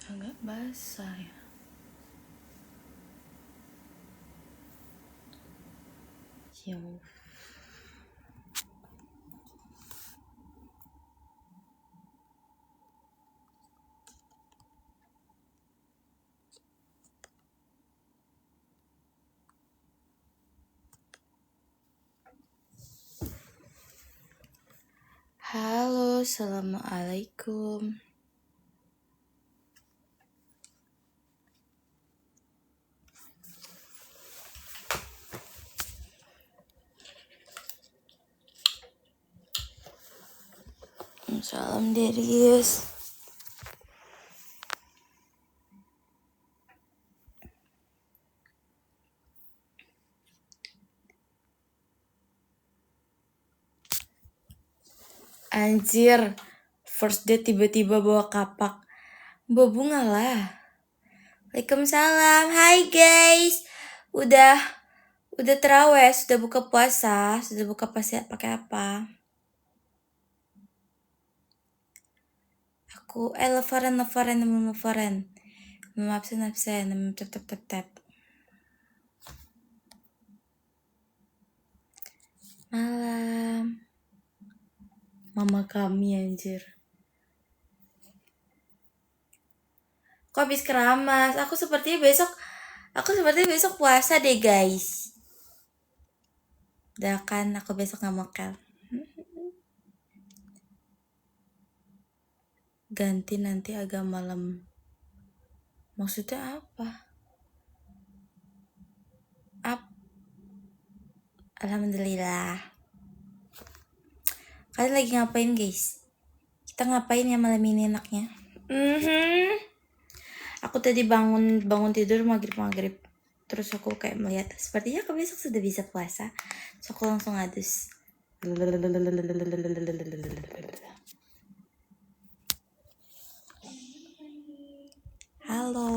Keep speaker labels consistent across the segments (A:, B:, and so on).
A: Agak basah ya. Jauh. Halo, assalamualaikum. Salam Darius. Anjir, first date tiba-tiba bawa kapak. Bawa bunga lah. Waalaikumsalam. Hai guys. Udah terawih, sudah buka puasa, sudah buka puasa pakai apa? Aku lebaran. Absen. Tap. Malam. Mama kami anjir. Kok habis keramas? Aku sepertinya besok puasa deh guys. Udah kan aku besok gak mokel. Ganti nanti agak malam. Maksudnya apa? Alhamdulillah. Kalian lagi ngapain guys? Kita ngapain ya malam ini enaknya? Aku tadi bangun tidur maghrib. Terus aku kayak melihat sepertinya aku besok sudah bisa puasa. So aku langsung adus. Halo.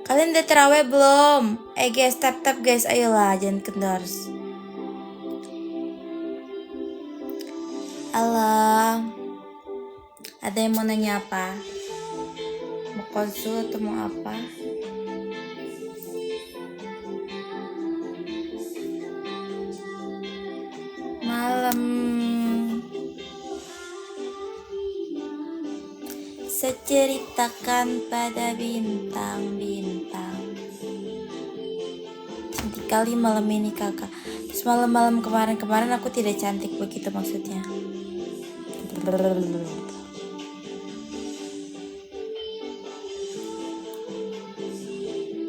A: Kalian udah terawih belum? Guys, tap guys, ayolah jangan kendor. Halo. Ada yang mau nanya apa? Mau konsul atau mau apa? Malam. Seceritakan pada bintang-bintang. Cantik kali malam ini kakak. Terus malam-malam kemarin aku tidak cantik begitu maksudnya.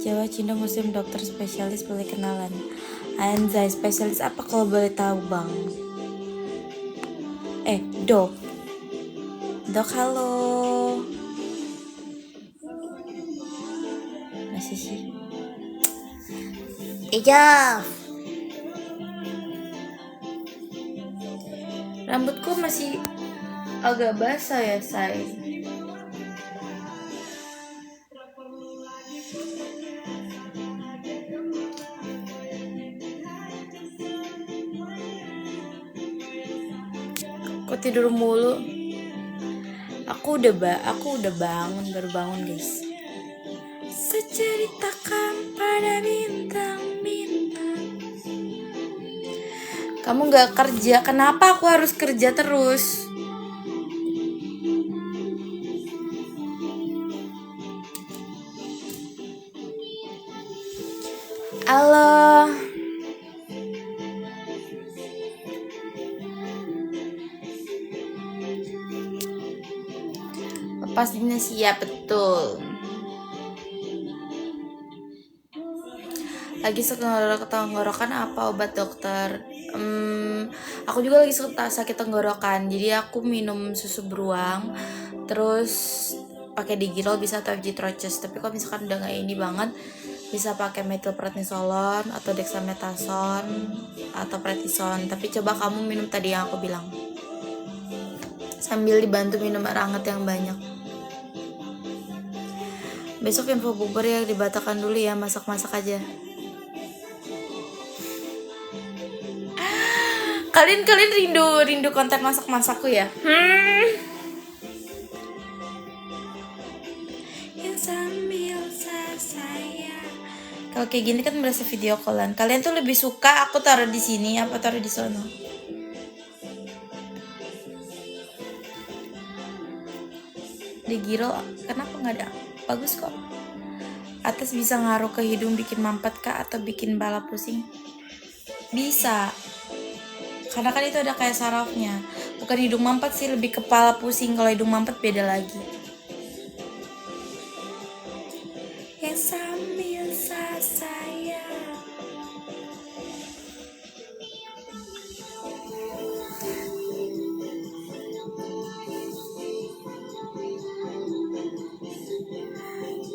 A: Jawa, Cina, Muslim, dokter, spesialis, boleh kenalan. Anjay, spesialis apa kalau boleh tahu bang? Dok halo. Masih sih. Iya. Rambutku masih agak basah ya say. Kok tidur mulu? Aku udah baru bangun guys. Seceritakan pada bintang-bintang. Kamu gak kerja, kenapa aku harus kerja terus? Halo. Pastinya siap betul. Lagi sakit tenggorokan apa obat dokter? Aku juga lagi sakit tenggorokan, jadi aku minum susu beruang, terus pakai Digirol bisa atau FG Troches. Tapi kalau misalkan udah nggak ini banget, bisa pakai methylprednisolone atau dexamethasone atau prednisone. Tapi coba kamu minum tadi yang aku bilang, sambil dibantu minum air hangat yang banyak. Besok info bubur ya dibatakan dulu ya, masak-masak aja. Kalian rindu konten masak-masakku ya? Yang sambil saya. Kalau kayak gini kan berasa video callan. Kalian tuh lebih suka aku taruh di sini apa taruh di sono? Di giro kenapa nggak ada? Bagus kok. Atas bisa ngaruh ke hidung bikin mampet kah atau bikin bala pusing? Bisa. Karena kan itu ada kayak sarafnya. Bukan hidung mampet sih, lebih kepala pusing. Kalau hidung mampet beda lagi. Yang sambil saya.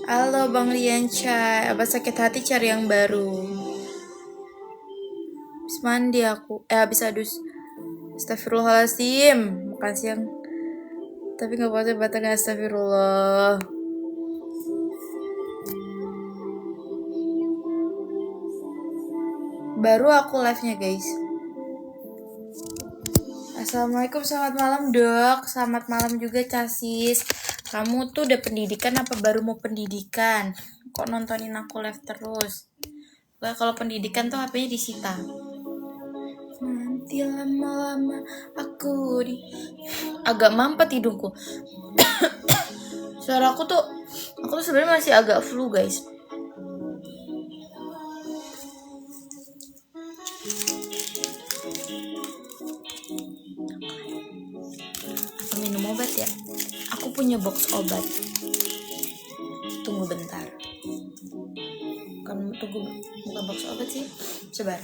A: Halo Bang Rianca, abah sakit hati cari yang baru. Habis mandi aku, habis adus. Astagfirullahaladzim, makan siang. Tapi nggak boleh batang astagfirullah. Baru aku live-nya guys. Assalamualaikum, selamat malam dok. Selamat malam juga Casis. Kamu tuh udah pendidikan apa baru mau pendidikan? Kok nontonin aku live terus? Wah, kalau pendidikan tuh HP-nya disita. Nanti lama-lama aku agak mampet hidungku. Suara aku tuh sebenarnya masih agak flu guys. Aku minum obat ya. Aku punya box obat. Tunggu bentar. Bukan box obat sih. Sebar.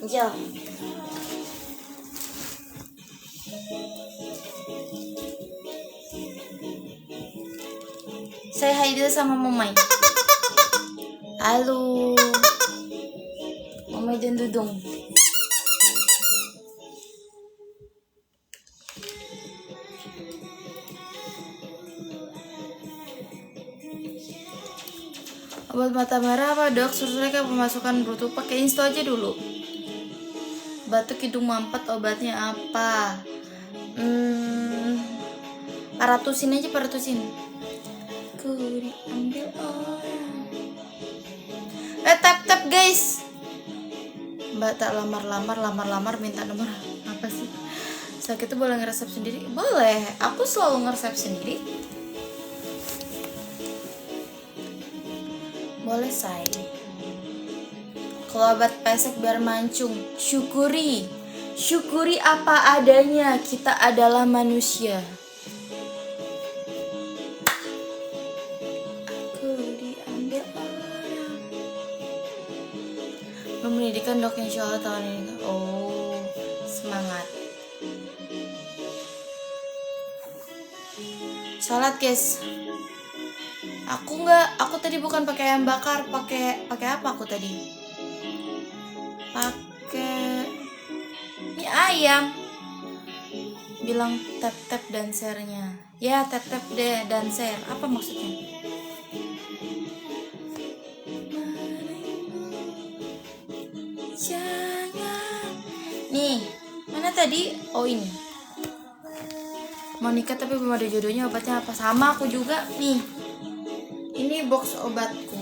A: Angel. Saya hai dulu sama Momai. Halo. Momai dan Dudung. Obat mata merah apa dok? Suruh kayak pemasukan bruto pakai insto aja dulu. Batuk hidung mampet obatnya apa? Paratusin aja paratusin. Ku diambil orang. Tap guys. Mbak tak lamar minta nomor apa sih? Sakit tuh boleh ngeresep sendiri? Boleh. Aku selalu ngeresep sendiri. Boleh say. Kalau obat pesek biar mancung, syukuri apa adanya, kita adalah manusia. Aku diambil orang. Pendidikan dok insya Allah tahun ini. Oh, semangat. Salat guys. Aku tadi bukan pakai ayam bakar, pakai apa aku tadi? Pakai mie ayam. Bilang tap dancernya. Ya, tap deh dancer. Apa maksudnya? Jangan. Nih, mana tadi? Oh ini. Mau nikah tapi belum ada jodohnya, obatnya apa? Sama aku juga. Nih. Ini box obatku.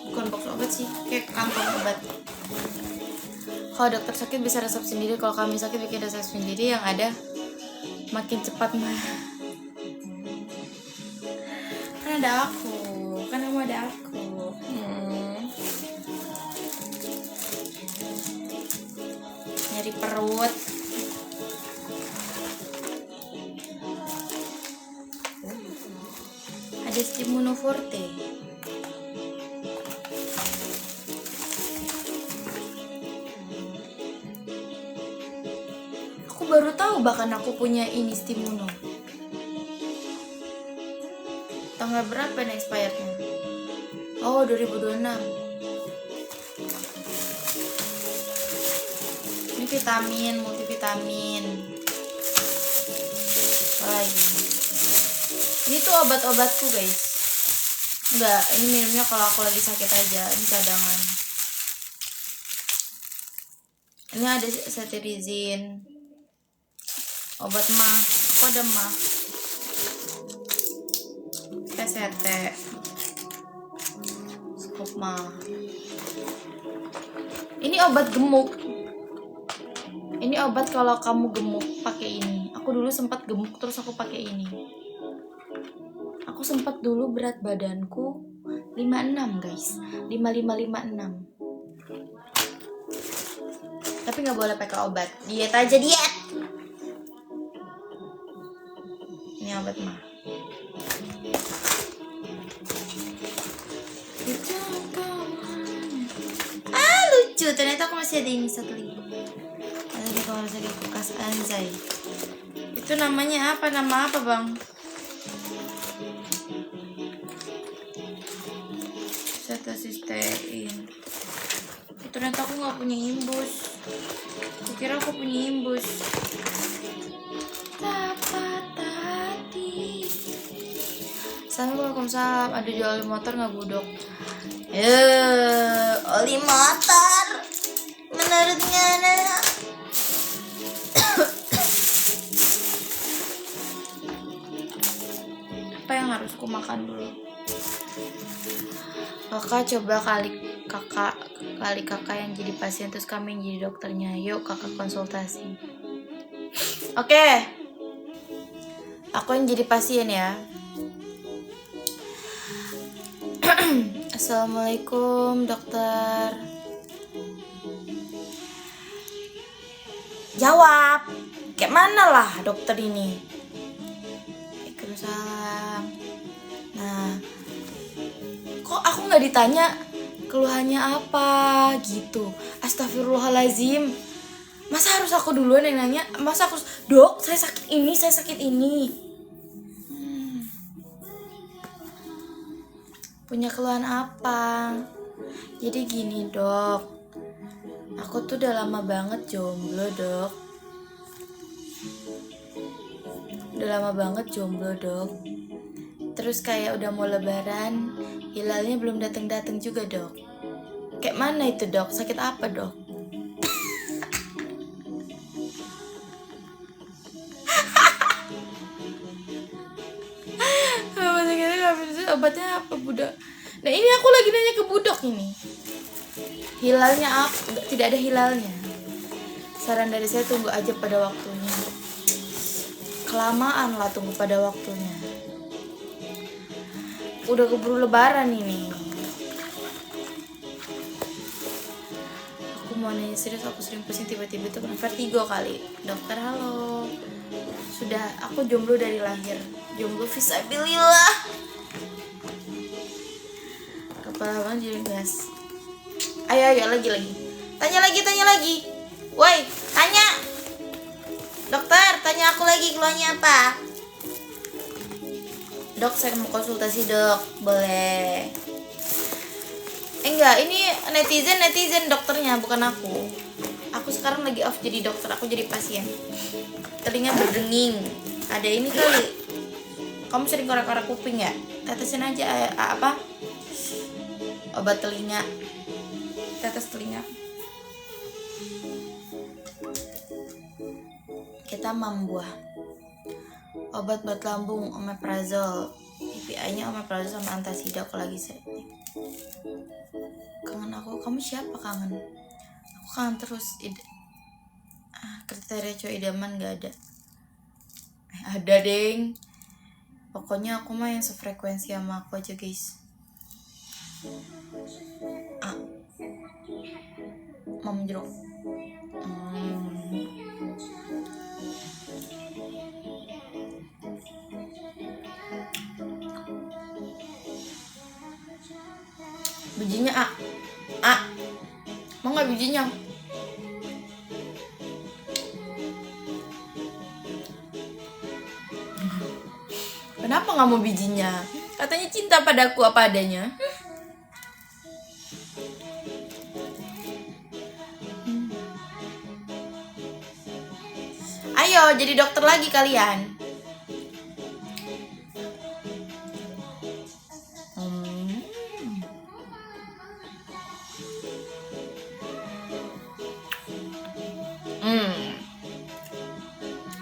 A: Bukan box obat sih, kayak kantong obat. Kalau dokter sakit bisa resep sendiri, kalau kami sakit bikin resep sendiri, yang ada makin cepat mah. Kan ada aku, kan kamu ada aku. Nyari perut. Ada Stimunoforte. Baru tahu tahu bahkan aku punya ini Stimuno. Tanggal berapa nih expirednya? Oh, 2026. Ini vitamin, multivitamin. Apa lagi? Ini tuh obat-obatku guys. Enggak, ini minumnya kalau aku lagi sakit aja. Ini cadangan. Ini ada cetirizine, obat mah. Aku ada mah. PCT, skop mah. Ini obat gemuk. Ini obat kalau kamu gemuk pakai ini. Aku dulu sempat gemuk terus aku pakai ini. Aku sempat dulu berat badanku 56 guys, 5556. Tapi nggak boleh pakai obat. Diet aja diet. Ini obat mah. Lucu. Ternyata aku masih ada ini satu lagi. Ada kalau harus ada kulkas anjay. Itu namanya apa? Nama apa bang? Cetasistein. Ternyata aku nggak punya imbus. Kukira aku punya imbus. Assalamualaikum, salam. Ada jual oli motor nggak budok? Oli motor. Menurutnya ada. Apa yang harus ku makan dulu? Kakak coba kali kakak yang jadi pasien terus kami yang jadi dokternya. Yuk kakak konsultasi. Oke. Aku yang jadi pasien ya. Assalamualaikum dokter. Jawab. Kayak mana lah dokter ini? Waalaikumsalam. Nah, kok aku nggak ditanya keluhannya apa gitu? Astagfirullahalazim. Masa harus aku duluan yang nanya? Masa aku, dok saya sakit ini. Punya keluhan apa? Jadi gini dok, aku tuh udah lama banget jomblo dok. Terus kayak udah mau lebaran, hilalnya belum datang juga dok. Kayak mana itu dok? Sakit apa dok? Obatnya apa budak? Nah ini aku lagi nanya ke budak ini. Hilalnya apa? Tidak ada hilalnya. Saran dari saya tunggu aja pada waktunya. Kelamaan lah tunggu pada waktunya. Udah keburu lebaran ini. Aku mau nanya serius, aku sering pusing tiba-tiba itu kena vertigo kali. Dokter halo. Sudah, aku jomblo dari lahir. Jomblo fisabilillah. Kepala bang jadi gas. Ayo lagi. Tanya lagi. Woi, tanya. Dokter, tanya aku lagi keluarnya apa? Dok, saya mau konsultasi dok, boleh? Enggak, ini netizen dokternya, bukan aku. Aku sekarang lagi off jadi dokter, aku jadi pasien. Telinga berdenging. Ada ini kali. Kamu sering korek-korek kuping ya? Tetesin aja apa? Obat telinga. Tetes telinga. Kita mambuah. Obat buat lambung, omeprazol. PPI-nya omeprazol sama antasida kalau lagi setting. Kangen aku, kamu siapa kangen? Aku kangen terus. Kriteria cowok idaman gak ada. Ada deng. Pokoknya aku mah yang sefrekuensi sama aku aja guys. Mam jeruk. Bijinya mau nggak bijinya? Kenapa nggak mau bijinya? Katanya cinta padaku apa adanya. Ayo jadi dokter lagi kalian.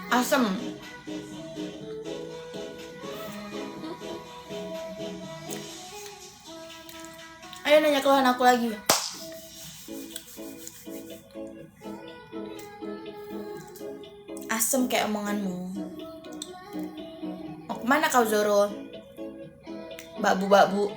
A: Asem. Ayo nanya keluhan aku lagi. Asem kayak omonganmu. Mau kemana kau Zoro? Babu-babu.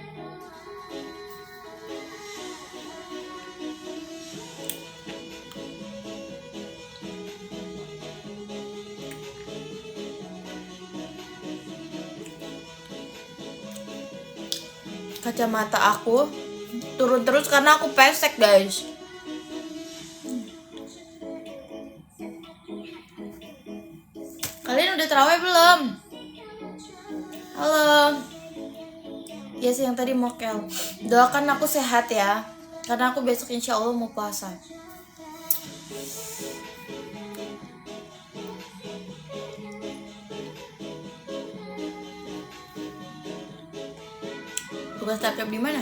A: Kacamata aku turun terus karena aku pesek guys. Kalian udah terawih belum? Halo. Ya sih yang tadi mokel. Doakan aku sehat ya, karena aku besok insya Allah mau puasa. Tugas tap-tap di mana?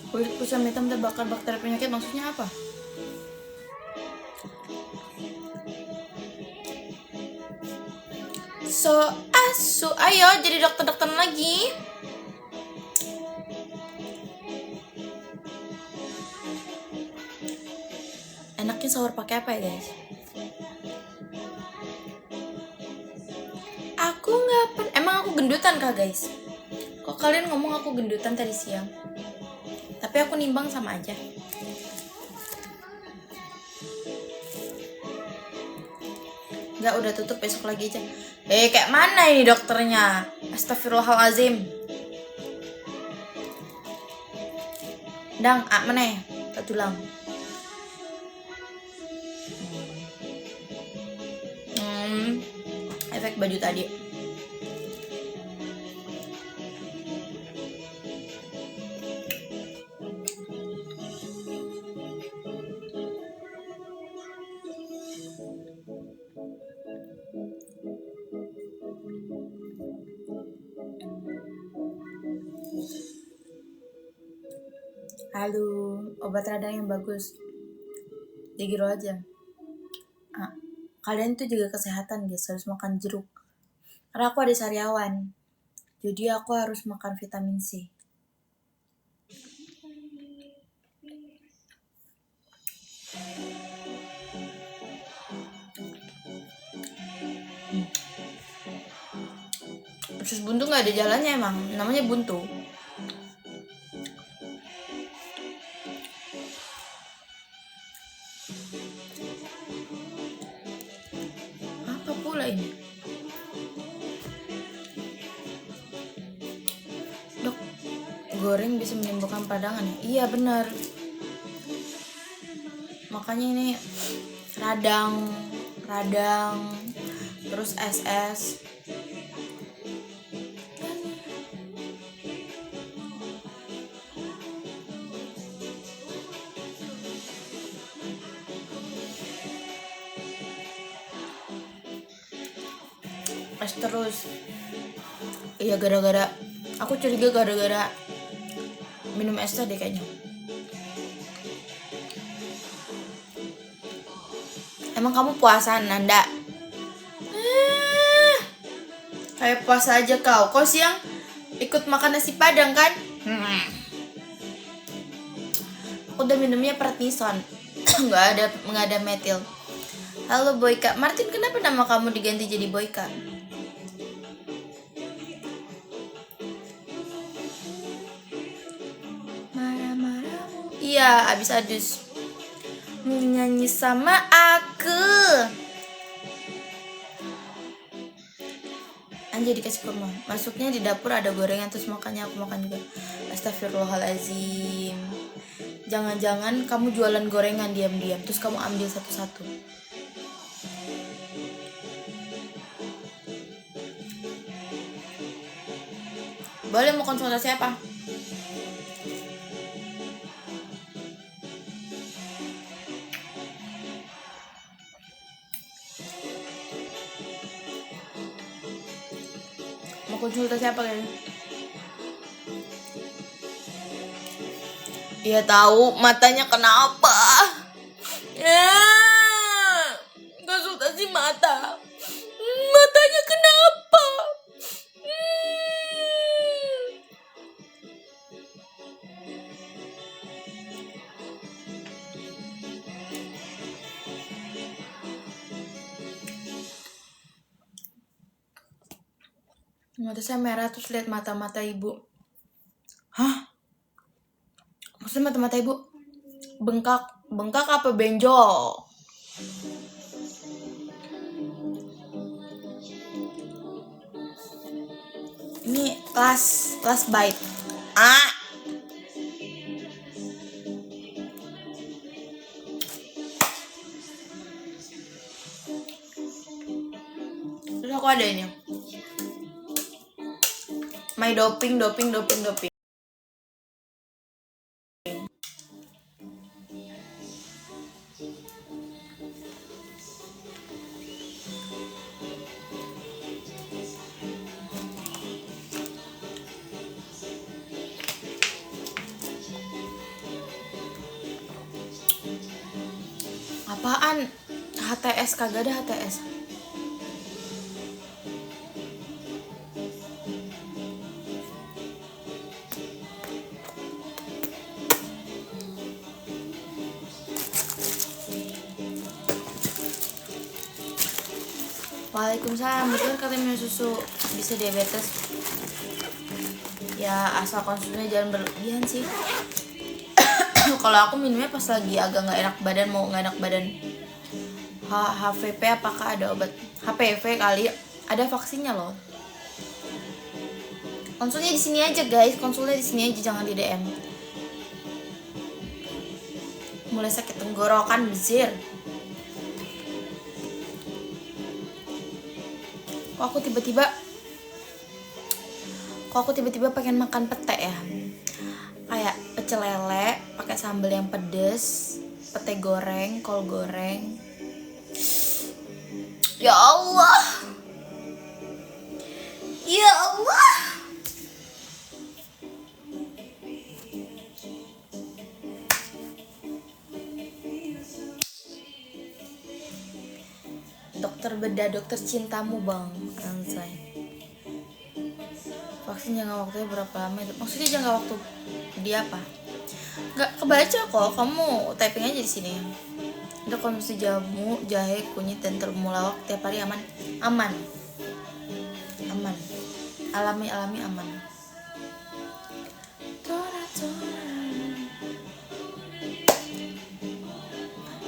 A: Kulit kusam hitam terbakar bakteri penyakit maksudnya apa? Ayo jadi dokter-dokter lagi. Enaknya sahur pakai apa ya guys? Aku nggak emang aku gendutan kah guys? Kok kalian ngomong aku gendutan tadi siang? Tapi aku nimbang sama aja. Nggak, udah tutup, besok lagi aja. Kayak mana ini dokternya? Astagfirullahalazim. Dang, mana ya? Tak tulang. Efek baju tadi. Halo, obat radang yang bagus digiro aja. Kalian tuh jaga kesehatan guys, harus makan jeruk. Karena aku ada sariawan, jadi aku harus makan vitamin C. Usus buntu nggak ada jalannya emang, namanya buntu. Apa pula ini? Dok, goreng bisa menimbulkan peradangan ya? Iya benar. Makanya ini radang, terus SS. Es terus. Iya gara-gara aku curiga gara-gara minum es teh deh kayaknya. Emang kamu puasa Nanda? Kayak puasa aja kau. Kau siang ikut makan nasi padang kan? Aku udah minumnya prednison. nggak ada metil. Halo Boyka. Martin, kenapa nama kamu diganti jadi Boyka? Iya, abis adus nyanyi sama aku. Anjay dikasih kurma. Masuknya di dapur ada gorengan terus makannya aku makan juga. Astagfirullahalazim. Jangan-jangan kamu jualan gorengan diam-diam terus kamu ambil satu-satu. Boleh, mau konsultasi apa? Mau konsultasi apa kalian? Iya tahu, matanya kenapa? Ya, konsultasi mata. Matanya kenapa? Mata saya merah terus lihat mata-mata ibu. Hah? Maksudnya mata-mata ibu bengkak? Bengkak apa benjol? Ini kelas bite. Terus aku ada ini. My doping. Apaan? HTS, kagak ada HTS. Waalaikumsalam. Betul kata minum susu bisa diabetes. Ya asal konsumsinya jangan berlebihan sih. Kalau aku minumnya pas lagi agak nggak enak badan, mau nggak enak badan. HVP apakah ada obat? HPV kali, ada vaksinnya loh. Konsulnya di sini aja guys, konsulnya di sini aja, jangan di DM. Mulai sakit tenggorokan bezir. Kok aku tiba-tiba pengen makan pete ya, kayak pecel lele pakai sambal yang pedes, pete goreng, kol goreng. Ya Allah, ya Allah. Dokter bedah, dokter cintamu bang, Ansai. Vaksin jangka waktunya berapa lama itu? Maksudnya jangka waktu dia apa? Nggak kebaca kok, kamu typing aja di sini. Untuk konsumsi jamu, jahe, kunyit, dan temulawak tiap hari aman. Alami aman.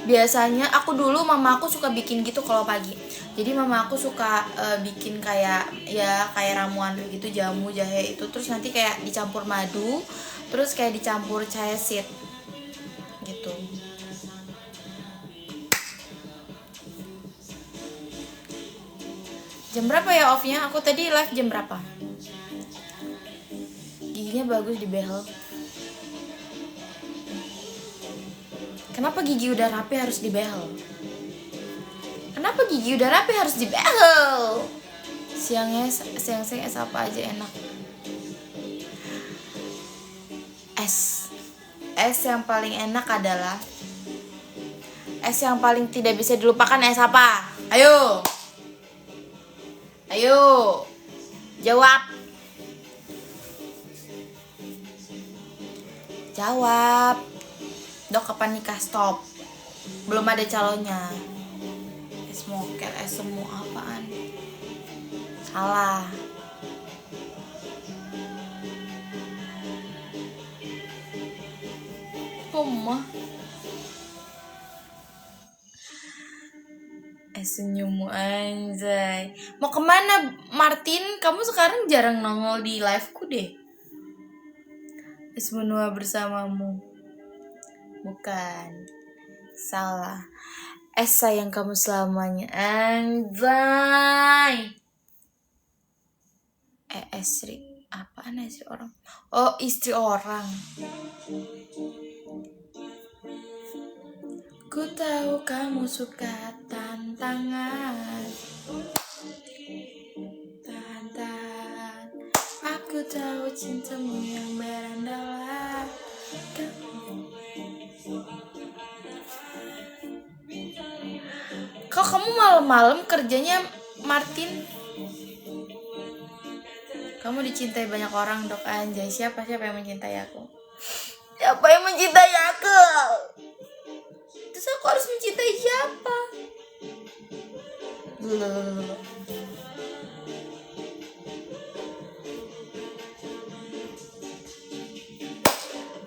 A: Biasanya aku dulu mama aku suka bikin gitu kalau pagi. Jadi mama aku suka bikin kayak ramuan gitu, jamu, jahe itu, terus nanti kayak dicampur madu, terus kayak dicampur chia seed gitu. Jam berapa ya off-nya? Aku tadi live jam berapa? Giginya bagus di behel. Kenapa gigi udah rapi harus dibehel? Siang es apa aja enak? Es yang paling enak adalah es yang paling tidak bisa dilupakan. Es apa? Ayo jawab. Dok, kapan nikah? Stop, belum ada calonnya. Es mokel, es semu apaan? Salah. Koma. Senyummu anjay. Mau kemana Martin? Kamu sekarang jarang nongol di liveku deh. Es menua bersamamu. Bukan. Salah. Es sayang kamu selamanya. Anjay. Istri. Apaan istri orang? Oh, istri orang. Ku tahu kamu suka tantangan. Tantangan. Aku tahu cintamu yang berandalan. Kok kamu malam-malam kerjanya Martin? Kamu dicintai banyak orang dok anjay. Siapa yang mencintai aku? Siapa yang mencintai aku? Terus aku harus mencintai siapa?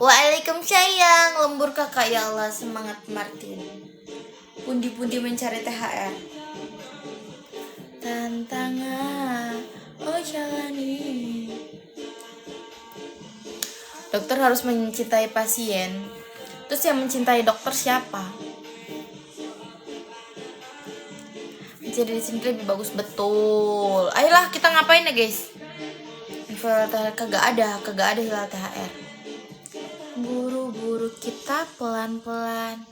A: Waalaikumsalam. Lembur kakak ya Allah. Semangat Martin. Pundi-pundi mencari THR. Tantangan. Oh jalani. Dokter harus mencintai pasien. Terus yang mencintai dokter siapa? Jadi di sini lebih bagus betul. Ayolah kita ngapain ya guys? Kagak ada hilal THR. Buru-buru kita pelan-pelan.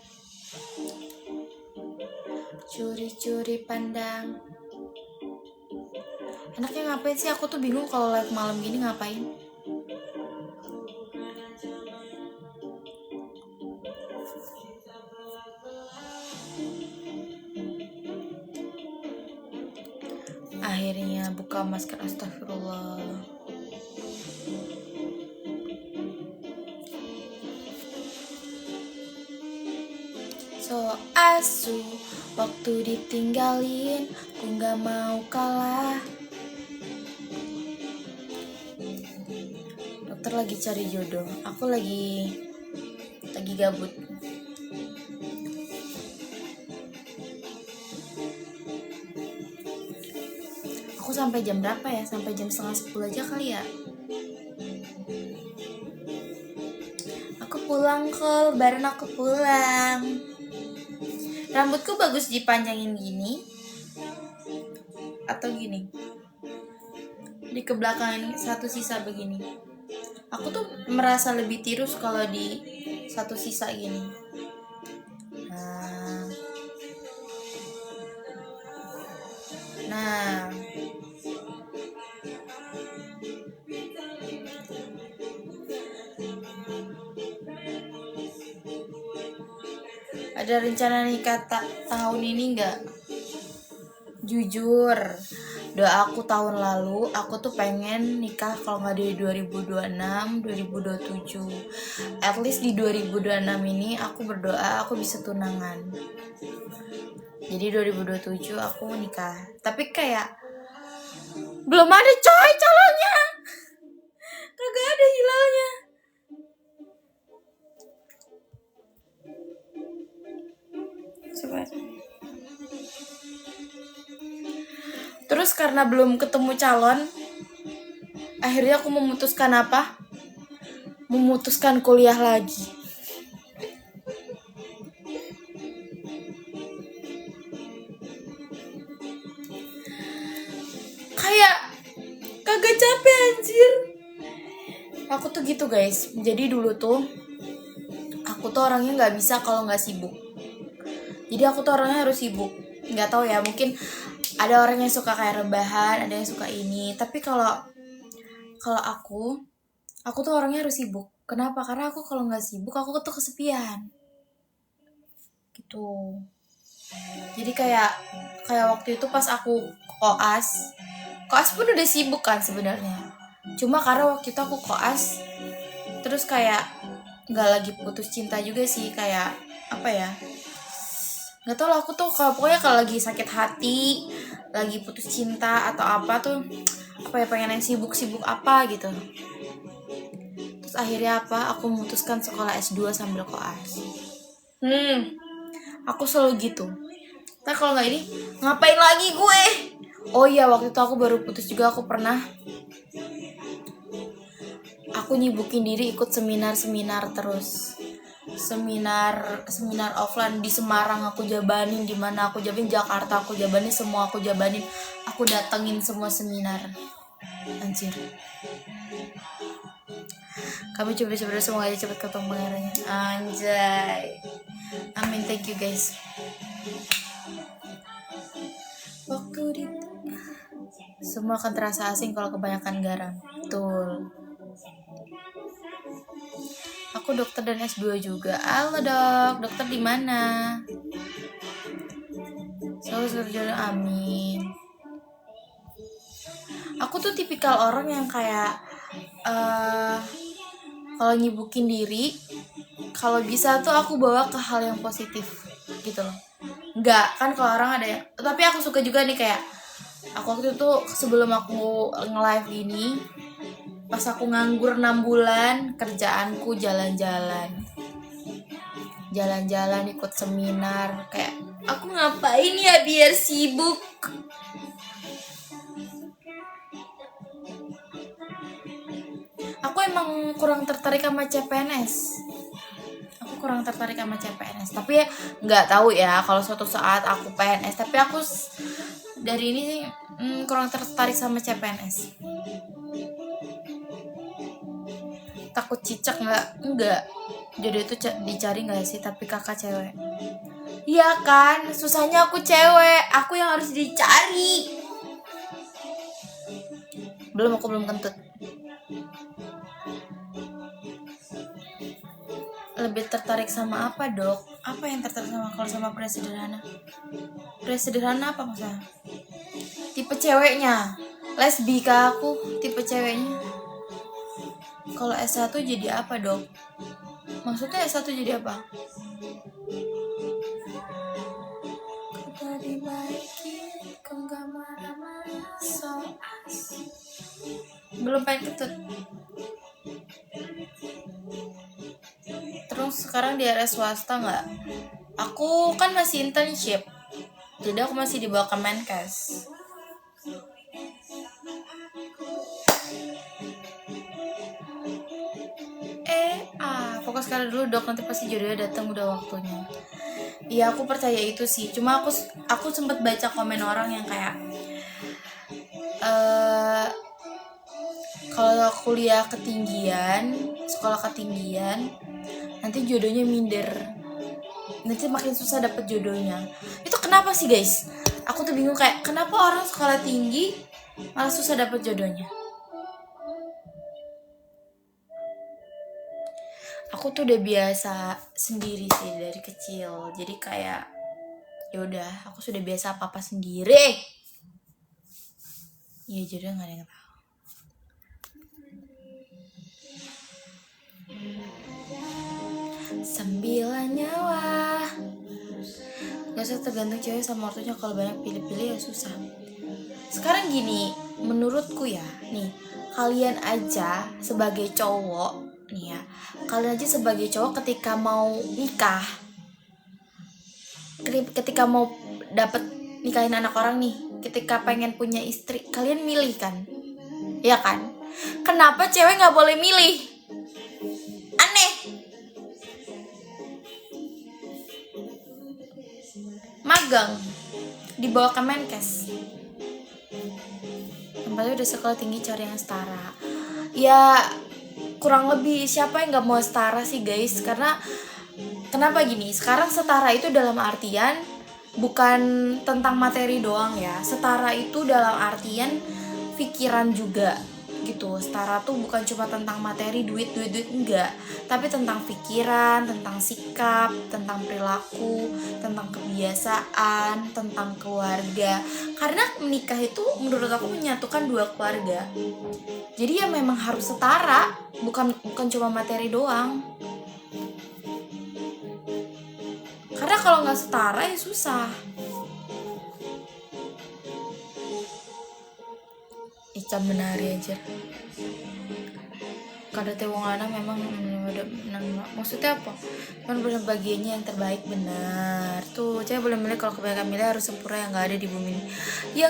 A: Curi-curi pandang. Enaknya ngapain sih? Aku tuh bingung kalau live malam gini ngapain. Akhirnya buka masker, astagfirullah. So asu, waktu ditinggalin, ku gak mau kalah. Dokter lagi cari jodoh, aku lagi gabut. Aku sampai jam berapa ya? Sampai jam 9:30 aja kali ya. Aku pulang kok, lebaran aku pulang. Rambutku bagus dipanjangin gini atau gini? Di kebelakangan satu sisa begini. Aku tuh merasa lebih tirus kalau di satu sisa gini. Nah. Ada rencana nikah tahun ini nggak? Jujur, doa aku tahun lalu aku tuh pengen nikah kalau nggak di 2026, 2027. At least di 2026 ini aku berdoa aku bisa tunangan. Jadi 2027 aku nikah. Tapi kayak belum ada coy calonnya. Kagak ada hilalnya. Coba. Terus karena belum ketemu calon, akhirnya aku memutuskan apa? Memutuskan kuliah lagi. Kayak kagak capek anjir. Aku tuh gitu guys. Jadi dulu tuh aku tuh orangnya nggak bisa kalau nggak sibuk. Jadi aku tuh orangnya harus sibuk. Nggak tahu ya, mungkin ada orang yang suka kayak rebahan, ada yang suka ini. Tapi kalau aku tuh orangnya harus sibuk. Kenapa? Karena aku kalau nggak sibuk aku tuh kesepian. Gitu. Jadi kayak waktu itu pas aku koas pun udah sibuk kan sebenarnya. Cuma karena waktu itu aku koas, terus kayak nggak lagi putus cinta juga sih, kayak apa ya? Nggak tau lah, aku tuh pokoknya kalau lagi sakit hati, lagi putus cinta atau apa tuh apa ya, pengen yang sibuk apa gitu. Terus akhirnya apa? Aku memutuskan sekolah S2 sambil koas. Aku selalu gitu. Nah kalau nggak ini ngapain lagi gue? Oh iya, waktu itu aku baru putus juga. Aku nyibukin diri ikut seminar terus. Seminar offline di Semarang aku jabanin, di mana aku jabanin, Jakarta aku jabanin, semua aku jabanin. Aku datengin semua seminar. Anjir. Kami coba semoga aja cepet ketemu pangerannya. Anjay. Amin, thank you guys. Waktu di semua akan terasa asing kalau kebanyakan garam. Betul. Aku dokter dan S2 juga. Halo dok, dokter di mana? Selalu jodoh, amin. Aku tuh tipikal orang yang kayak kalau nyibukin diri, kalau bisa tuh aku bawa ke hal yang positif gitu loh. Enggak, kan kalau orang ada yang, tapi aku suka juga nih kayak aku waktu itu sebelum aku nge-live ini, pas aku nganggur 6 bulan, kerjaanku jalan-jalan ikut seminar. Kayak aku ngapain ya biar sibuk. Aku emang kurang tertarik sama CPNS. Tapi ya nggak tahu ya kalau suatu saat aku PNS. Tapi aku dari ini sih kurang tertarik sama CPNS. Takut cicak enggak. Jodoh itu dicari nggak sih? Tapi kakak cewek. Iya kan, susahnya aku cewek, aku yang harus dicari. Aku belum kentut. Lebih tertarik sama apa dok? Apa yang tertarik kalau sama pria sederhana? Pria sederhana apa maksudnya? Tipe ceweknya, lesbika aku tipe ceweknya. Kalau S1 jadi apa dok? Maksudnya S1 jadi apa? Belum pengen ketut. Terus sekarang di area swasta nggak? Aku kan masih internship, jadi aku masih dibawa ke Menkes. Fokus sekali dulu dok, nanti pasti jodohnya datang, udah waktunya. Iya aku percaya itu sih. Cuma aku sempet baca komen orang yang kayak kalau kuliah ketinggian, sekolah ketinggian, nanti jodohnya minder, nanti makin susah dapet jodohnya. Itu kenapa sih guys? Aku tuh bingung kayak kenapa orang sekolah tinggi malah susah dapet jodohnya. Aku tuh udah biasa sendiri sih dari kecil, jadi kayak yaudah aku sudah biasa apa sendiri. Iya jodoh nggak ada yang tahu. Sembilan nyawa. Gak usah tergantung cewek sama ortunya, kalau banyak pilih-pilih ya susah. Sekarang gini, menurutku ya, nih kalian aja sebagai cowok nih ya, kalian aja sebagai cowok ketika mau nikah, ketika mau dapet nikahin anak orang nih, ketika pengen punya istri, kalian milih kan, ya kan? Kenapa cewek nggak boleh milih? Aneh. Magang dibawa ke Menkes, tempatnya udah sekolah tinggi, cari yang setara. Ya kurang lebih siapa yang nggak mau setara sih guys? Karena kenapa gini? Sekarang setara itu dalam artian bukan tentang materi doang ya. Setara itu dalam artian pikiran juga gitu. Setara tuh bukan cuma tentang materi, duit enggak, tapi tentang pikiran, tentang sikap, tentang perilaku, tentang kebiasaan, tentang keluarga. Karena menikah itu menurut aku menyatukan dua keluarga. Jadi ya memang harus setara, bukan cuma materi doang. Karena kalau nggak setara ya susah. Icam menari aja. kada teh wong lanang memang maksudnya apa kan bagiannya yang terbaik benar tuh cewek boleh milih kalau kebanyakan milih harus sempurna yang nggak ada di bumi ini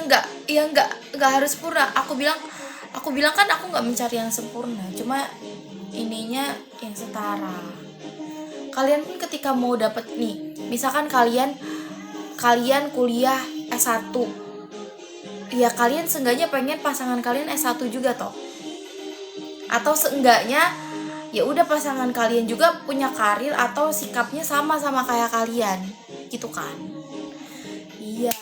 A: ya nggak harus sempurna aku bilang kan aku nggak mencari yang sempurna cuma ininya yang setara. Kalian pun ketika mau dapet nih misalkan kalian kuliah S1 ya kalian seenggaknya pengen pasangan kalian S1 juga toh atau seenggaknya ya udah pasangan kalian juga punya karir atau sikapnya sama kayak kalian gitu kan. Iya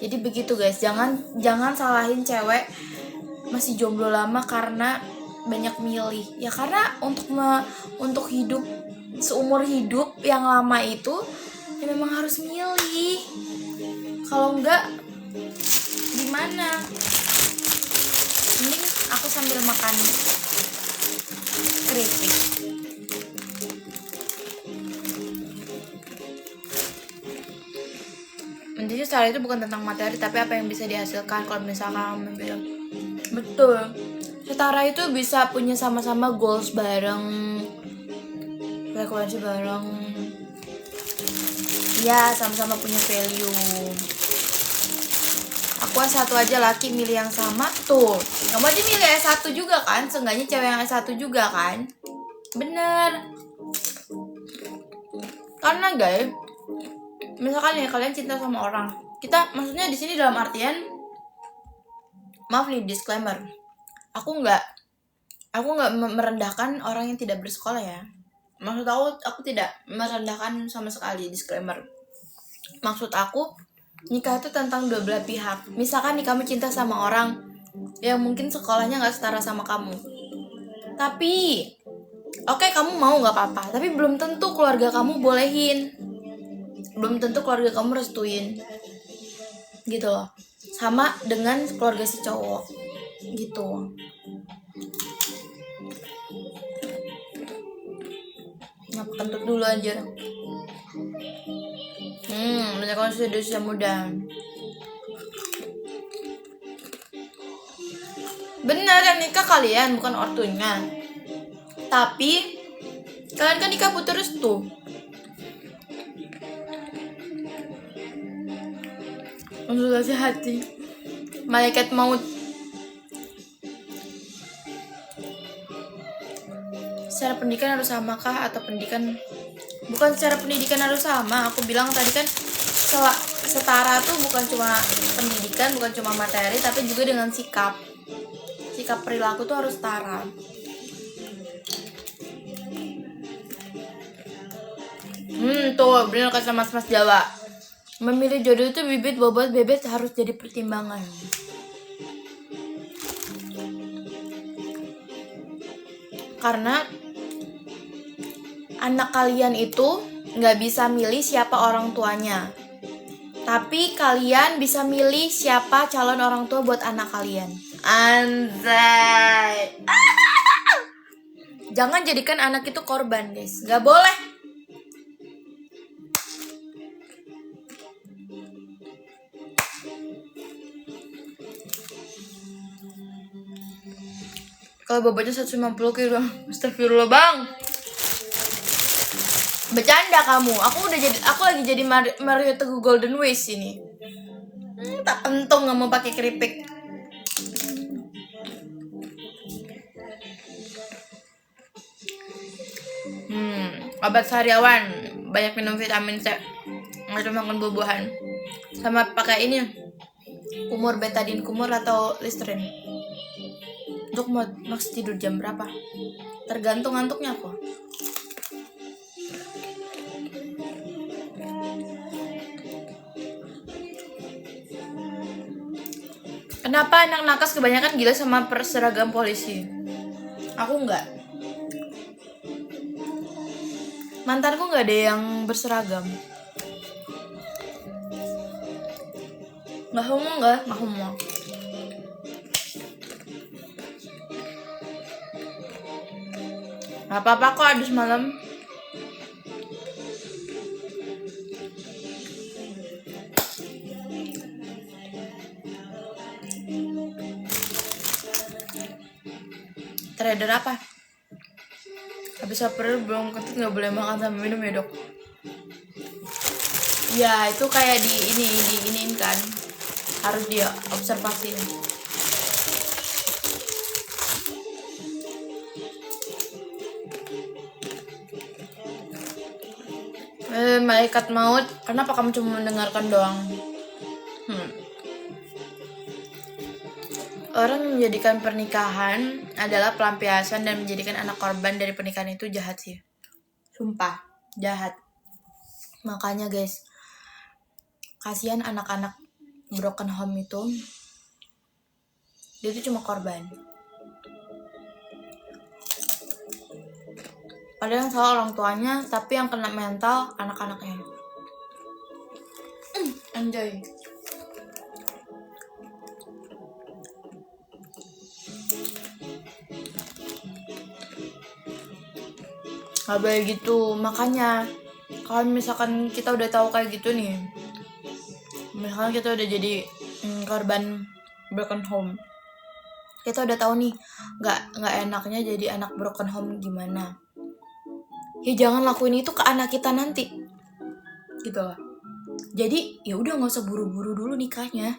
A: jadi begitu guys, jangan salahin cewek masih jomblo lama karena banyak milih ya karena untuk hidup seumur hidup yang lama itu ya memang harus milih kalau enggak gimana. Mending aku sambil makan keripik intinya setelah itu bukan tentang materi tapi apa yang bisa dihasilkan. Kalau misalkan kamu bilang betul setara itu bisa punya sama-sama goals bareng frekuensi bareng ya sama-sama punya value. Aku S1 aja laki milih yang sama tuh kamu aja milih S1 juga kan seenggaknya cewek yang S1 juga kan bener karena guys misalkan ya kalian cinta sama orang kita maksudnya di sini dalam artian maaf nih disclaimer aku nggak merendahkan orang yang tidak bersekolah ya. Maksud aku tidak merendahkan sama sekali disclaimer. Maksud aku nikah itu tentang dua belah pihak. Misalkan nih kamu cinta sama orang yang mungkin sekolahnya nggak setara sama kamu. Tapi oke, kamu mau nggak apa-apa. Tapi belum tentu keluarga kamu bolehin. Belum tentu keluarga kamu restuin. Gitu loh. Sama dengan keluarga si cowok. Gitu. Ngapa kentut dulu aja. Banyak orang sudah usia muda. Benar yang nikah kalian bukan ortunya. Tapi kalian kan nikah butuh restu. Konsultasi hati. Malaikat maut. Secara pendidikan harus samakah atau pendidikan bukan secara pendidikan harus sama. Aku bilang tadi kan setara tuh bukan cuma pendidikan, bukan cuma materi, tapi juga dengan sikap perilaku tuh harus setara. Tuh bener kata mas-mas Jawa. Memilih jodoh itu bibit bobot bebet harus jadi pertimbangan. Karena anak kalian itu nggak bisa milih siapa orang tuanya, tapi kalian bisa milih siapa calon orang tua buat anak kalian. Anjay. Jangan jadikan anak itu korban, guys. Nggak boleh. Kalau bobotnya 150 kilo, astagfirullah bang. Bercanda kamu. Aku lagi jadi Mario Teguh Golden Ways ini. Tak pentung nggak mau pakai keripik. Obat sariawan, banyak minum vitamin C, nggak cuma makan buah-buahan, sama pakai ini kumur, betadine kumur atau Listerine. Untuk max tidur jam berapa? Tergantung ngantuknya kok. Kenapa anak nakas kebanyakan gila sama seragam polisi? Aku enggak. Mantanku enggak ada yang berseragam. Nggak homo. Gak apa-apa kok, adus malam. beredar apa? Habis operasi belum kentut nggak boleh makan sama minum ya dok? Ya itu kayak diinin kan, harus dia observasi. Malaikat maut, kenapa kamu cuma mendengarkan doang? Orang menjadikan pernikahan adalah pelampiasan dan menjadikan anak korban dari pernikahan itu jahat sih. Sumpah, jahat. Makanya guys, kasihan anak-anak broken home itu. Dia itu cuma korban. Ada yang salah orang tuanya, tapi yang kena mental anak-anaknya. Enjoy. Gak boleh gitu, makanya kalau misalkan kita udah tahu kayak gitu nih, misalkan kita udah jadi korban broken home, kita udah tahu nih nggak enaknya jadi anak broken home gimana, ya jangan lakuin itu ke anak kita nanti gitu loh. Jadi ya udah nggak usah buru-buru dulu nikahnya.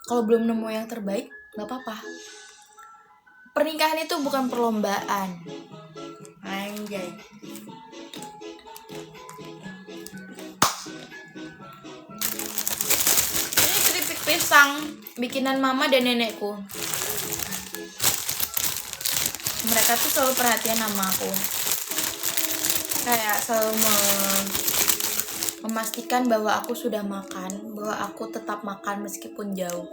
A: Kalau belum nemu yang terbaik nggak apa-apa. Pernikahan itu bukan perlombaan. Anjay. Ini keripik pisang bikinan mama dan nenekku. Mereka tuh selalu perhatian sama aku. Kayak selalu memastikan bahwa aku sudah makan, bahwa aku tetap makan meskipun jauh.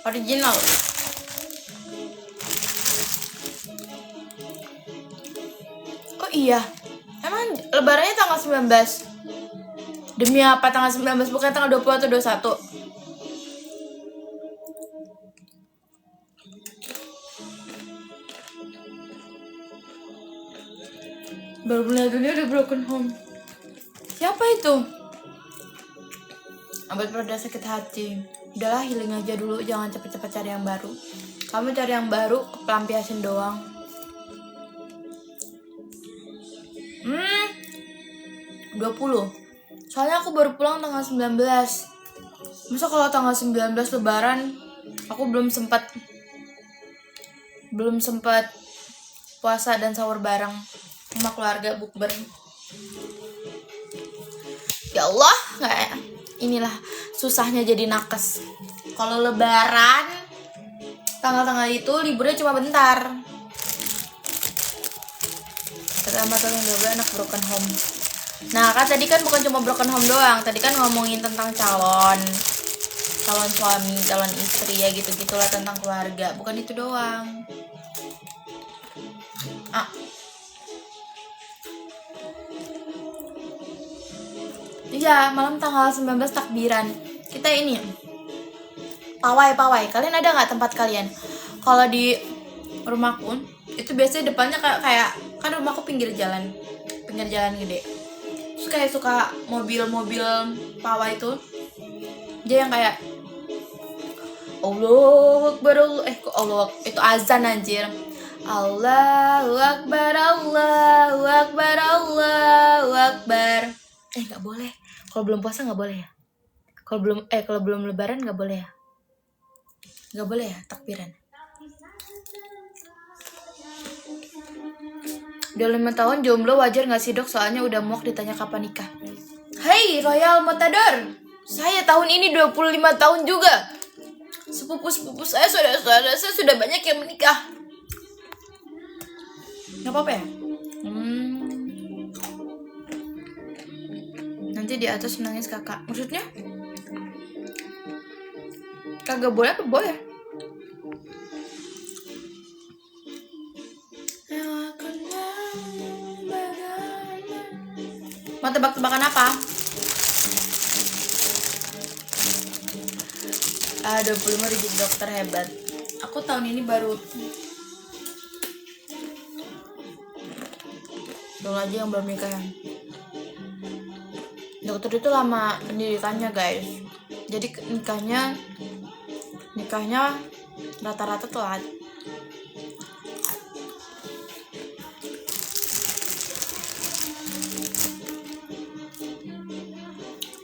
A: Original. Oh iya, emang lebarannya tanggal 19? Demi apa tanggal 19 bukan tanggal 20 atau 21? Baru melihat dunia udah broken home. Siapa itu? Abad pada sakit hati. Udahlah, healing aja dulu, jangan cepet-cepet cari yang baru. Kamu cari yang baru, pelampiasin doang. 20. Soalnya aku baru pulang tanggal 19. Masa kalau tanggal 19 lebaran aku belum sempat puasa dan sahur bareng sama keluarga, bukber. Ya Allah, inilah susahnya jadi nakes. Kalau lebaran tanggal-tanggal itu liburnya cuma bentar. Pertama tuh yang 12 anak broken home. Nah kan tadi kan bukan cuma broken home doang, tadi kan ngomongin tentang calon suami, calon istri, ya gitu-gitulah, tentang keluarga. Bukan itu doang. Iya, malam tanggal 19 takbiran. Kita ini pawai. Kalian ada nggak tempat kalian? Kalau di rumahku itu biasanya depannya kayak kan rumahku pinggir jalan gede. Terus kayak suka mobil-mobil pawai itu. Dia yang kayak Allahu Akbar, itu azan anjir. Allahu Akbar, Allahu Akbar, Allahu Akbar. Nggak boleh. Kalau belum puasa nggak boleh ya. Kalau belum lebaran nggak boleh ya. Nggak boleh ya takbiran. Udah 5 tahun jomblo, wajar nggak sih dok? Soalnya udah muak ditanya kapan nikah. Hey Royal Matador, saya tahun ini 25 tahun juga. Sepupu saya, saudara-saudara saya sudah banyak yang menikah. Nggak apa-apa ya? Nanti di atas nangis kakak. Maksudnya? Kagak boleh apa boleh? Mau tebak-tebakan apa? 25 udah jadi dokter, hebat. Aku tahun ini baru Dong aja yang belum nikah. Dokter itu lama pendidikannya guys, jadi nikahnya rata-rata telat.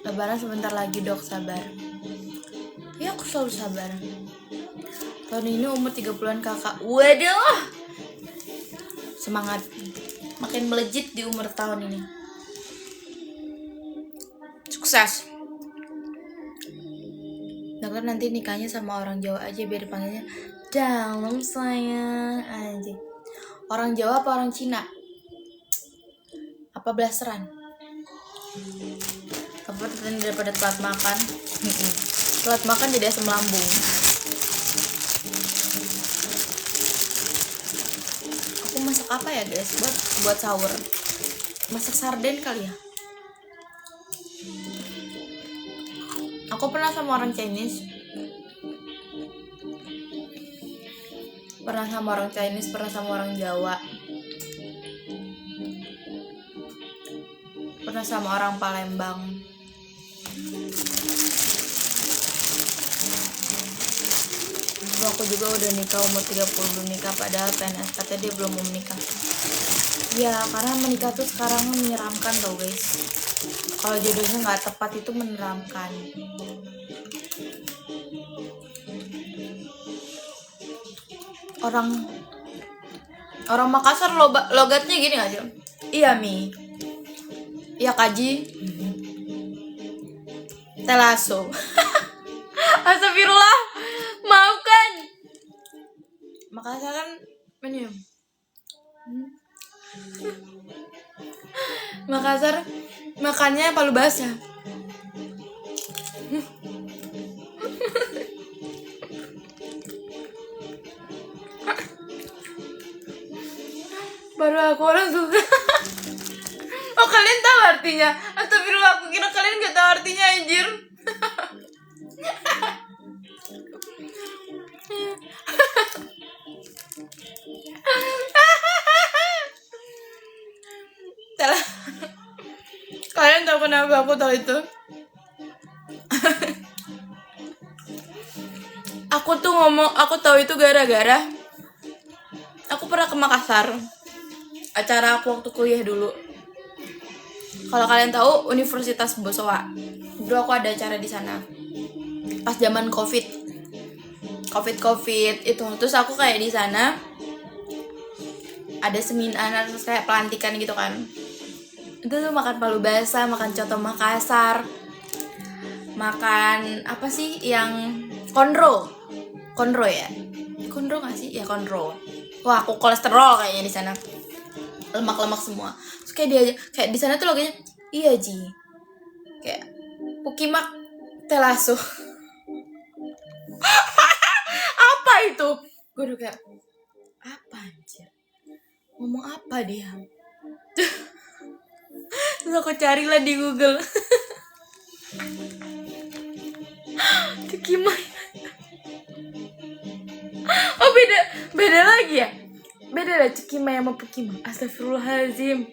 A: Lebaran sebentar lagi dok, sabar. Ya aku selalu sabar. Tahun ini umur 30-an kakak. Waduh, semangat, makin melejit di umur tahun ini. Sukses. Dokter nanti nikahnya sama orang Jawa aja biar dipanggilnya dalam sayang aja. Orang Jawa apa orang Cina? Apa blasteran? Apa daripada telat makan? Telat makan jadi asam lambung. Aku masak apa ya guys buat sahur? Masak sarden kali ya. Aku pernah sama orang Chinese, pernah sama orang Jawa, pernah sama orang Palembang. Aku juga udah nikah umur 30 belum nikah, padahal PNS katanya dia belum mau menikah. Ya karena menikah tuh sekarang menyeramkan tau guys. Kalau jodohnya nggak tepat itu menyeramkan. Orang Makassar logatnya gini aja. Iya Mi. Iya Kaji. Telaso. Astagfirullah. Maafkan. Makassar kan ini. Makassar makannya palu basah. Baru aku orang suka. Oh kalian tahu artinya? Astagfirullah, aku kira kalian gak tahu artinya anjir. Kalian tahu kenapa aku tahu itu? Aku tahu itu gara-gara aku pernah ke Makassar. Acara aku waktu kuliah dulu. Kalau kalian tahu Universitas Bosowa. Dulu aku ada acara di sana. Pas zaman Covid itu. Terus aku kayak di sana ada seminar terus kayak pelantikan gitu kan. Itu tuh makan palu basah, makan coto Makassar, makan apa sih yang konro ya, konro nggak sih ya, konro. Wah aku kolesterol kayaknya di sana, lemak semua. Terus kayak dia kayak di sana tuh logonya iya Ji, kayak Pukimak Telaso. Apa itu? Gue udah kayak apa anjir, ngomong apa dia. Terus aku carilah di Google. Cekimai. Oh beda lagi ya. Beda lah Cekimai sama Pukimai. Astagfirullahaladzim.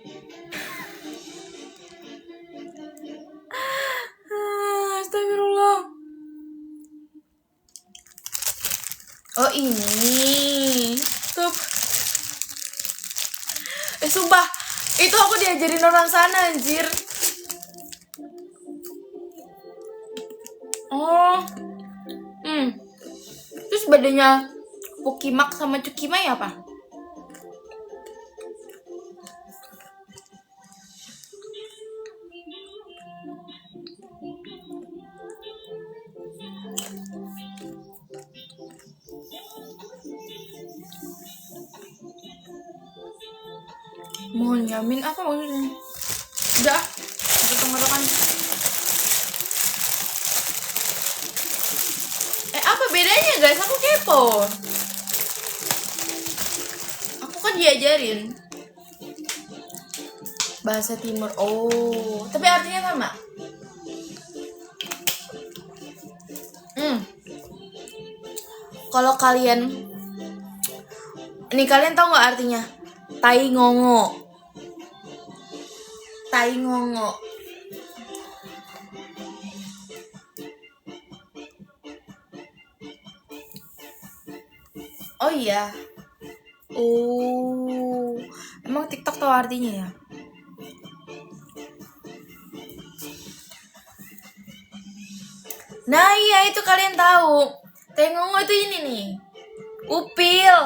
A: Astagfirullah. Oh ini. Stop. Sumpah, itu aku diajarin orang sana anjir. Oh. Terus bedanya Pukimak sama Cukimai apa? Mau nyamin apa maksudnya? Udah, aku tenggorokan. Apa bedanya guys? Aku kepo. Aku kan diajarin bahasa Timur. Oh, tapi artinya sama. Kalau kalian tahu nggak artinya? Tai ngongo. Oh iya. Oh, emang TikTok tahu artinya ya? Nah iya itu kalian tahu. Tengongo itu ini nih. Upil.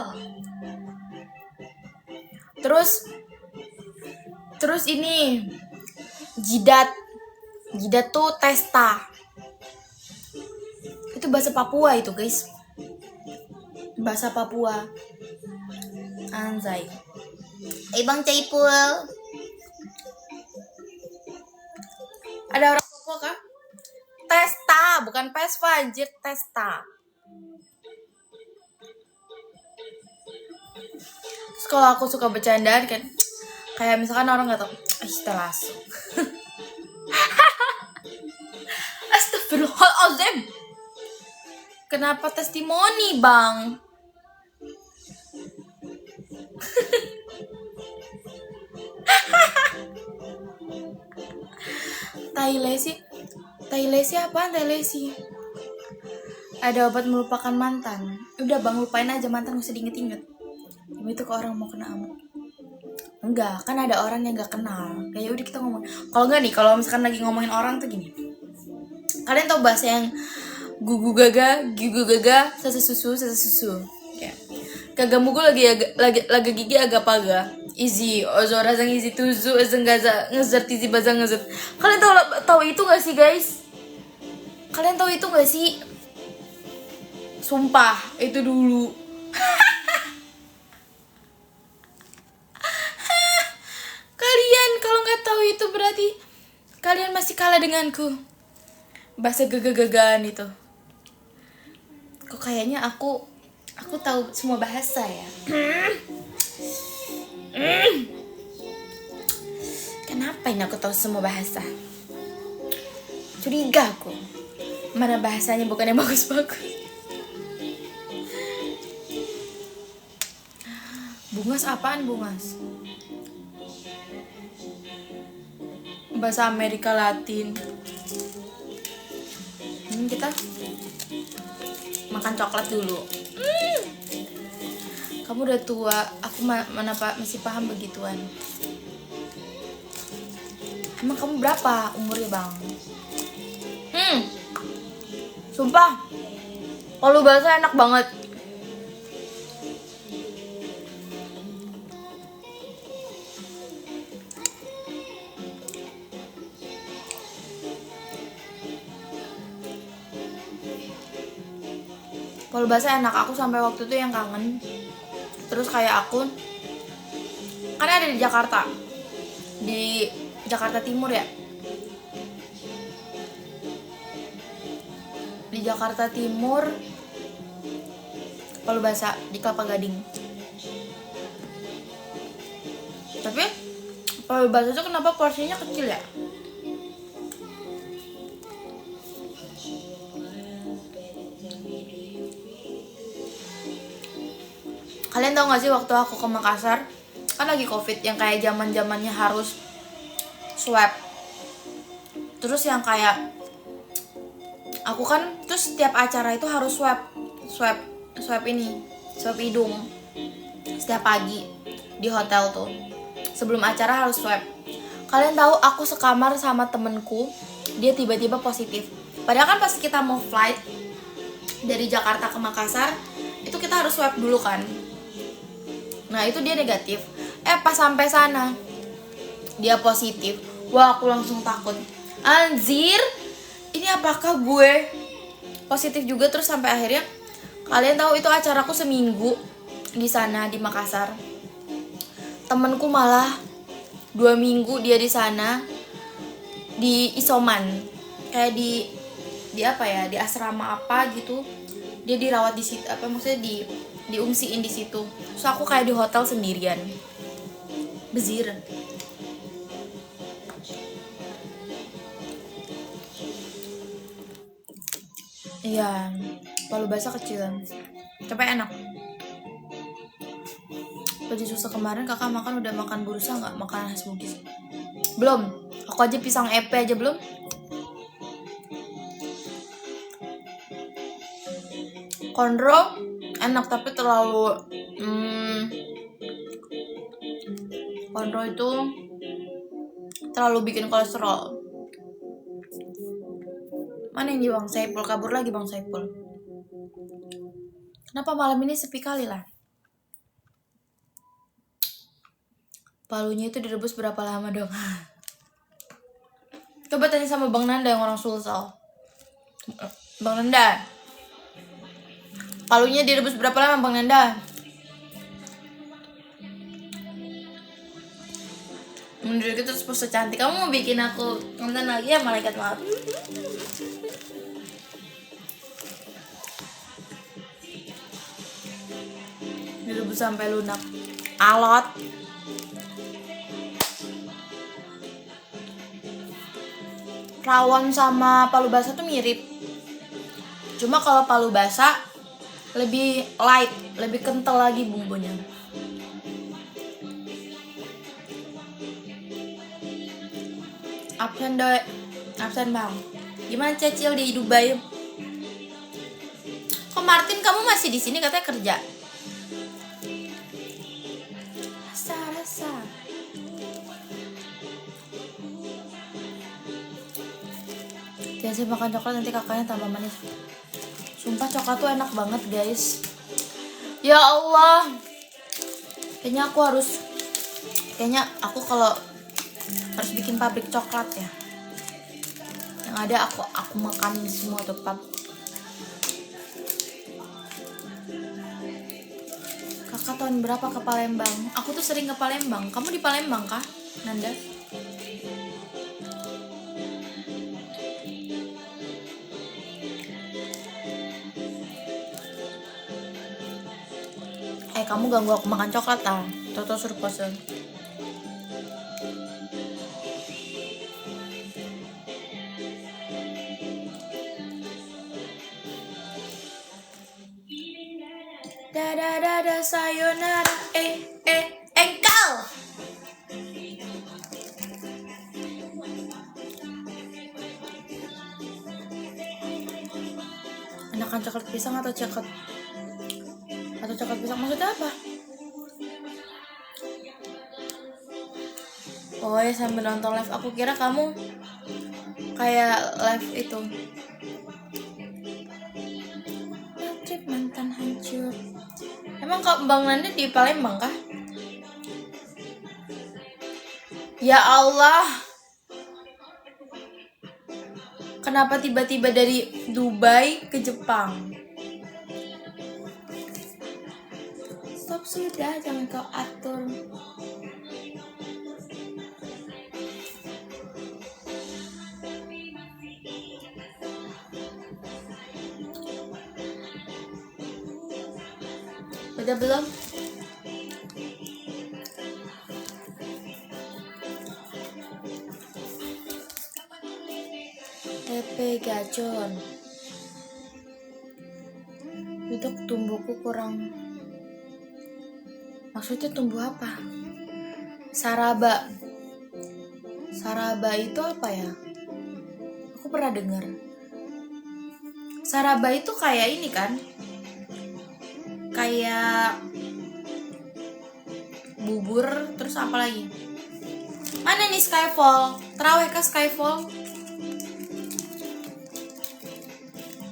A: Terus ini jidat. Jidat tuh testa. Itu bahasa Papua itu, guys. Bahasa Papua. Anjay. Bang Caipul. Ada orang Papua kah? Testa, bukan Pesva, anjir, testa. Terus kalau aku suka bercandaan kan, kayak misalkan orang nggak tahu, kita langsung. Astagfirullahaladzim. Kenapa testimoni, Bang? Tailesi apaan Tailesi? Ada obat melupakan mantan. Udah Bang, lupain aja mantan, gak usah diinget-inget. Itu ke orang mau kena amuk. Enggak, kan ada orang yang gak kenal. Kayak udah kita ngomong. Kalau enggak nih, kalau misalkan lagi ngomongin orang tuh gini. Kalian tau bahasa yang gugu gaga, sasa susu. Kayak kagak mugu lagi gigi agak paga. Easy, ozora sang easy tuzu, gaza ngezert easy bazang ngezert. Kalian tahu itu gak sih, guys? Kalian tahu itu gak sih? Sumpah, itu dulu. Kalian kalau nggak tahu itu berarti kalian masih kalah denganku. Bahasa gaga-gagaan itu. Kok kayaknya aku tahu semua bahasa ya. Kenapa ini aku tahu semua bahasa? Curiga aku. Mana bahasanya bukan yang bagus-bagus. Bungas apaan bungas? Bahasa Amerika Latin. Kita makan coklat dulu. Kamu udah tua, aku mana masih paham begituan. Emang kamu berapa umurnya, Bang? Sumpah, kalau bahasa enak banget. Kalau bahasa enak, aku sampai waktu itu yang kangen. Terus kayak aku kan ada di Jakarta Timur ya. Di Jakarta Timur Palu Basa di Kelapa Gading. Tapi Palu Basa itu kenapa porsinya kecil ya? Kalian tau gak sih waktu aku ke Makassar, kan lagi covid yang kayak zamannya harus swab. Terus yang kayak aku kan terus setiap acara itu harus swab hidung setiap pagi di hotel tuh. Sebelum acara harus swab. Kalian tahu aku sekamar sama temenku, dia tiba-tiba positif. Padahal kan pas kita mau flight dari Jakarta ke Makassar, itu kita harus swab dulu kan. Nah itu dia negatif. Pas sampai sana dia positif. Wah aku langsung takut. Anjir, ini apakah gue positif juga? Terus sampai akhirnya kalian tahu itu acaraku seminggu di sana di Makassar. Temenku malah 2 minggu dia di sana di isoman, kayak di apa ya, di asrama apa gitu. Dia dirawat di situ, apa maksudnya diungsiin di situ. Terus aku kayak di hotel sendirian. Bezir. Iya, Palu Basa kecil, tapi enak. Baju susah kemarin kakak makan, udah makan burusa nggak? Makan khas Bugis? Belum. Aku aja pisang epe aja belum. Konro enak tapi terlalu konro itu terlalu bikin kolesterol. Mana ini Bang Saipul? Kabur lagi Bang Saipul. Kenapa malam ini sepi kali lah? Palunya itu direbus berapa lama dong? Coba tanya sama Bang Nanda yang orang Sulsel. Bang Nanda, palunya direbus berapa lama Bang Nanda? Menurut kita terus pose cantik. Kamu mau bikin aku nonton lagi ya malaikat maaf? Direbus sampai lunak. Alot. Rawon sama palu basah tuh mirip. Cuma kalau palu basah lebih light, lebih kental lagi bumbunya. Absen Bang. Gimana Cecil di Dubai? Kok Martin kamu masih di sini katanya kerja? Rasa. Biasa makan coklat nanti kakaknya tambah manis. Sumpah coklat tuh enak banget guys. Ya Allah. Kayaknya aku kalau harus bikin pabrik coklat ya. Yang ada aku makan semua tuh pap. Kakak tahun berapa ke Palembang? Aku tuh sering ke Palembang. Kamu di Palembang kah, Nanda? Kamu ganggu aku makan coklat ah. Toto suruh pose. Dada sayonara engkau. Enakan coklat pisang atau coklat pisang maksudnya apa? Oh ya sambil nonton live. Aku kira kamu kayak live itu. Trip mantan hancur. Emang Bang Nanda di Palembang kah? Ya Allah. Kenapa tiba-tiba dari Dubai ke Jepang? Stop sudah, jangan kau atur. Udah belum? Tepe gacor. Itu tumbuhku kurang. Maksudnya tumbuh apa? Saraba itu apa ya? Aku pernah dengar. Saraba itu kayak ini kan? Kayak bubur, terus apa lagi? Mana nih Skyfall? Terawih kah Skyfall?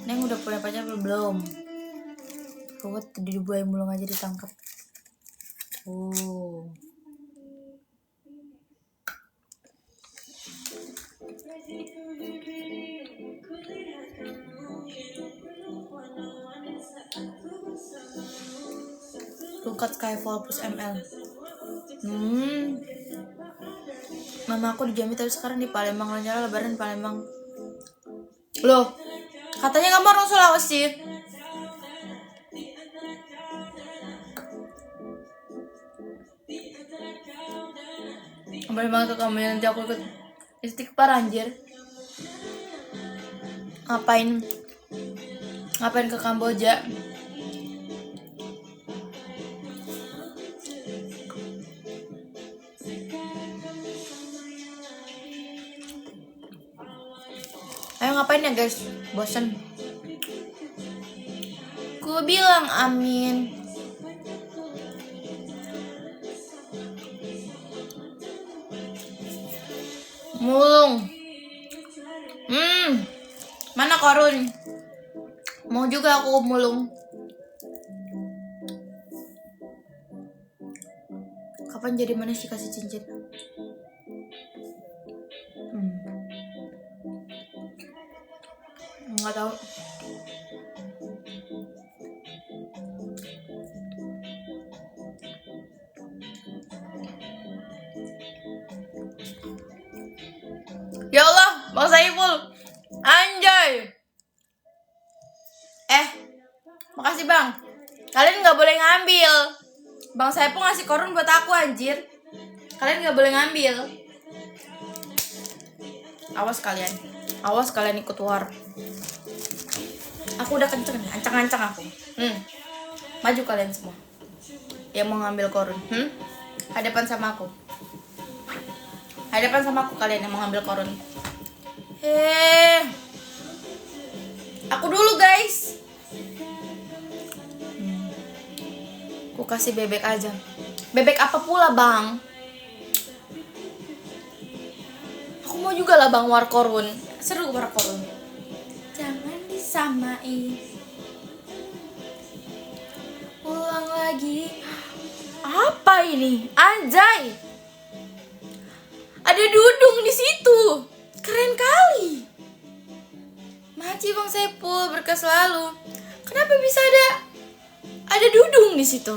A: Neng udah punya pacar belum? Ruwet di Dubai mulung aja ditangkap. Oh. Tungkat Skyfall plus ML. Mama aku di Jambi tapi sekarang di Palembang. Rencana lebaran di Palembang. Loh, katanya kamu orang Sulawesi. Boleh banget ke kamu nanti aku ikut istighfar anjir. Ngapain ke Kamboja? Ayo ngapain ya guys? Bosen. Gue bilang amin. Mulung. Mana Korun? Mau juga aku mulung. Kapan jadi mana sih kasih cincin? Nggak tahu. Ya Allah, Bang Saiful. Anjay. Makasih Bang. Kalian nggak boleh ngambil. Bang Saiful ngasih korun buat aku anjir. Kalian nggak boleh ngambil. Awas kalian ikut war. Aku udah kenceng nih, ancang-ancang aku. Maju kalian semua yang mau ngambil korun. Hadapan sama aku kalian yang mau ngambil korun. Aku dulu guys. Aku kasih bebek aja. Bebek apa pula Bang? Aku mau juga lah Bang war korun. Seru war korun. Jangan disamain. Ulang lagi. Apa ini? Anjay. Ada dudung di situ. Keren kali. Maci Bang Saiful, berkah selalu. Kenapa bisa ada dudung di situ?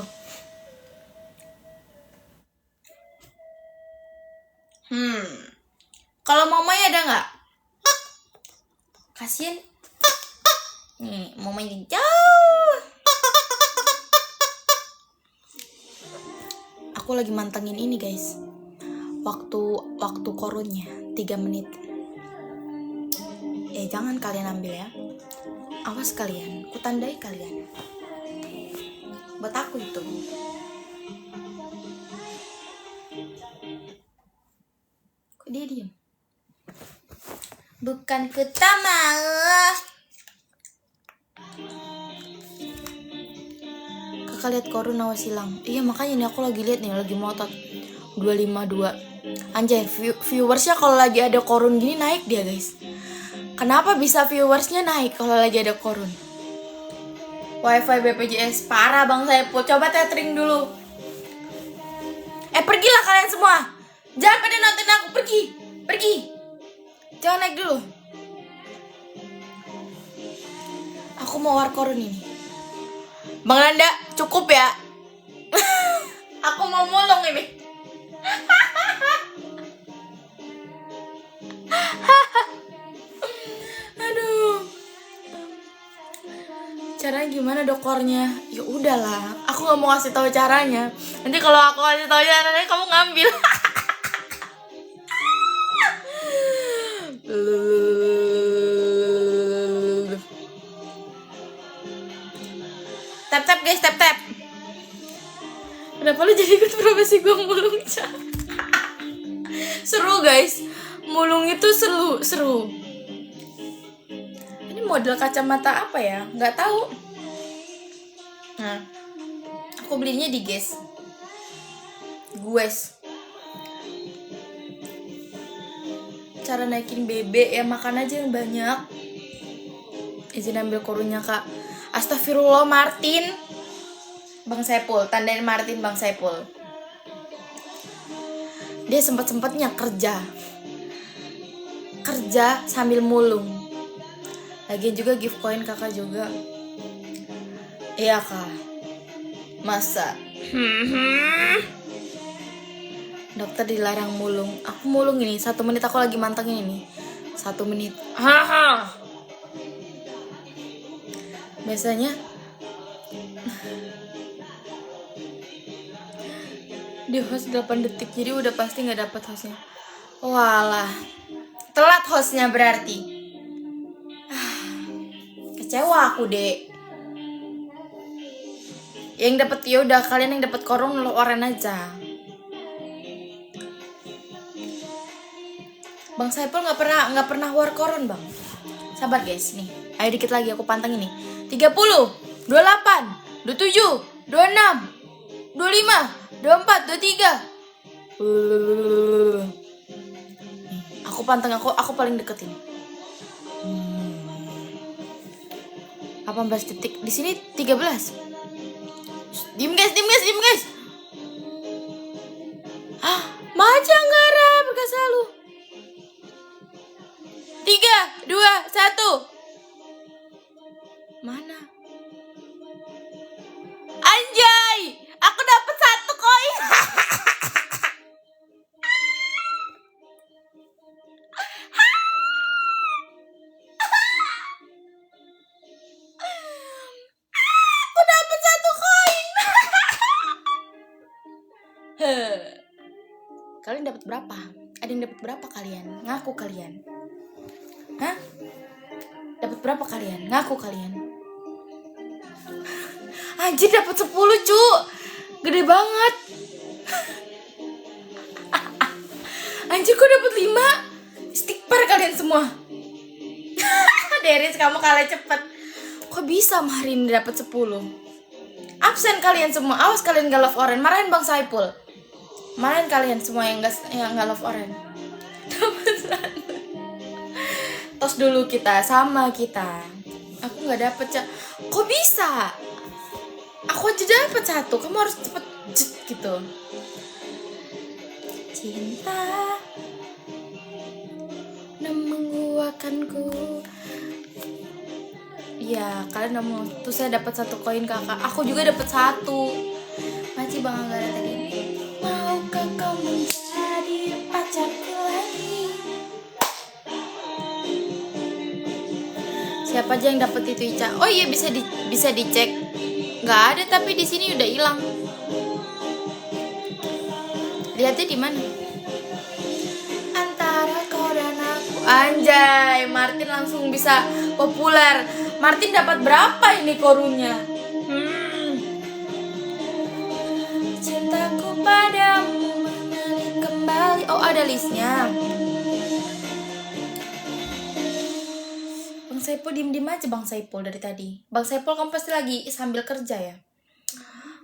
A: Kalau Momai ada nggak? Kasian. Nih, Momai jauh. Aku lagi mantengin ini guys. Waktu korunnya 3 menit. Jangan kalian ambil ya. Awas kalian, kutandai kalian. Buat aku itu. Kok dia diam? Bukan kutama. Kakak lihat korun awas hilang. Iya makanya nih aku lagi lihat nih, lagi motot 252. Anjay, viewersnya kalau lagi ada korun gini naik dia guys. Kenapa bisa viewersnya naik kalau lagi ada korun? Wifi BPJS parah Bang Saiful. Coba tethering dulu. Pergilah kalian semua. Jangan pada nonton aku, pergi. Jangan naik dulu. Aku mau war korun ini. Bang Nanda, cukup ya. Aku mau mulung ini. Aduh. Caranya gimana dokornya? Ya udahlah, aku nggak mau kasih tahu caranya. Nanti kalau aku kasih tahu caranya kamu ngambil. Tap guys, tap. Kenapa lu jadi ikut profesi gue mulung? Seru guys, mulung itu seru. Ini model kacamata apa ya? Nggak tahu. Nah, aku belinya di Guess. Cara naikin bebek ya makan aja yang banyak. Izin ambil korunnya kak. Astagfirullah Martin. Bang Saiful, tandain Martin Bang Saiful. Dia sempat-sempatnya kerja sambil mulung. Lagian juga give coin kakak juga. Iya kak. Masa? Dokter dilarang mulung. Aku mulung ini 1 menit, aku lagi mantengin ini 1 menit. Biasanya di host 8 detik, jadi udah pasti gak dapet hostnya. Walah, telat hostnya berarti. Kecewa aku dek. Yang dapet ya udah, kalian yang dapet korun orang aja. Bang Saiful nggak pernah war korun bang. Sabar guys nih. Ayo dikit lagi aku panteng ini. 30. 28, 27, 26, 25, 24, 23. Aku panteng, aku paling deketin. 18 detik. Di sini 13. Diem guys. Maja Anggara, bekas selalu. 3, 2, 1. Mana? Anjay, aku dapat 1 koin. Aku dapat 1 koin. Kalian dapat berapa? Ada yang dapat berapa kalian? Ngaku kalian. Hah? Dapat berapa kalian? Ngaku kalian. Anjir, dapat 10, cu. Gede banget. Anjir, kok dapat 5? Istighfar kalian semua. Deris, kamu kalah cepet. Kok bisa hari ini dapat 10? Absen kalian semua. Awas kalian gak love orange. Marahin Bang Saipul. Marahin kalian semua yang gak love orange. Tos dulu kita, sama kita. Aku gak dapet, kok bisa? Aku aja dapet 1. Kamu harus cepet gitu. Cinta menguakanku. Iya, kalian udah mau. Tuh saya dapat 1 koin kakak. Aku juga dapat 1. Masih Bang Anggara tadi. Maukah kau menjadi pacarku lagi? Siapa aja yang dapat itu, Ica? Oh iya, bisa dicek. Nggak ada, tapi di sini udah hilang. Lihatnya di mana? Antara kau dan aku. Anjay, Martin langsung bisa populer. Martin dapat berapa ini korunnya? Cintaku padamu mengalir kembali. Oh, ada listnya. Bang Saipul diem aja, Bang Saipul, dari tadi. Bang Saipul, kamu pasti lagi sambil kerja ya?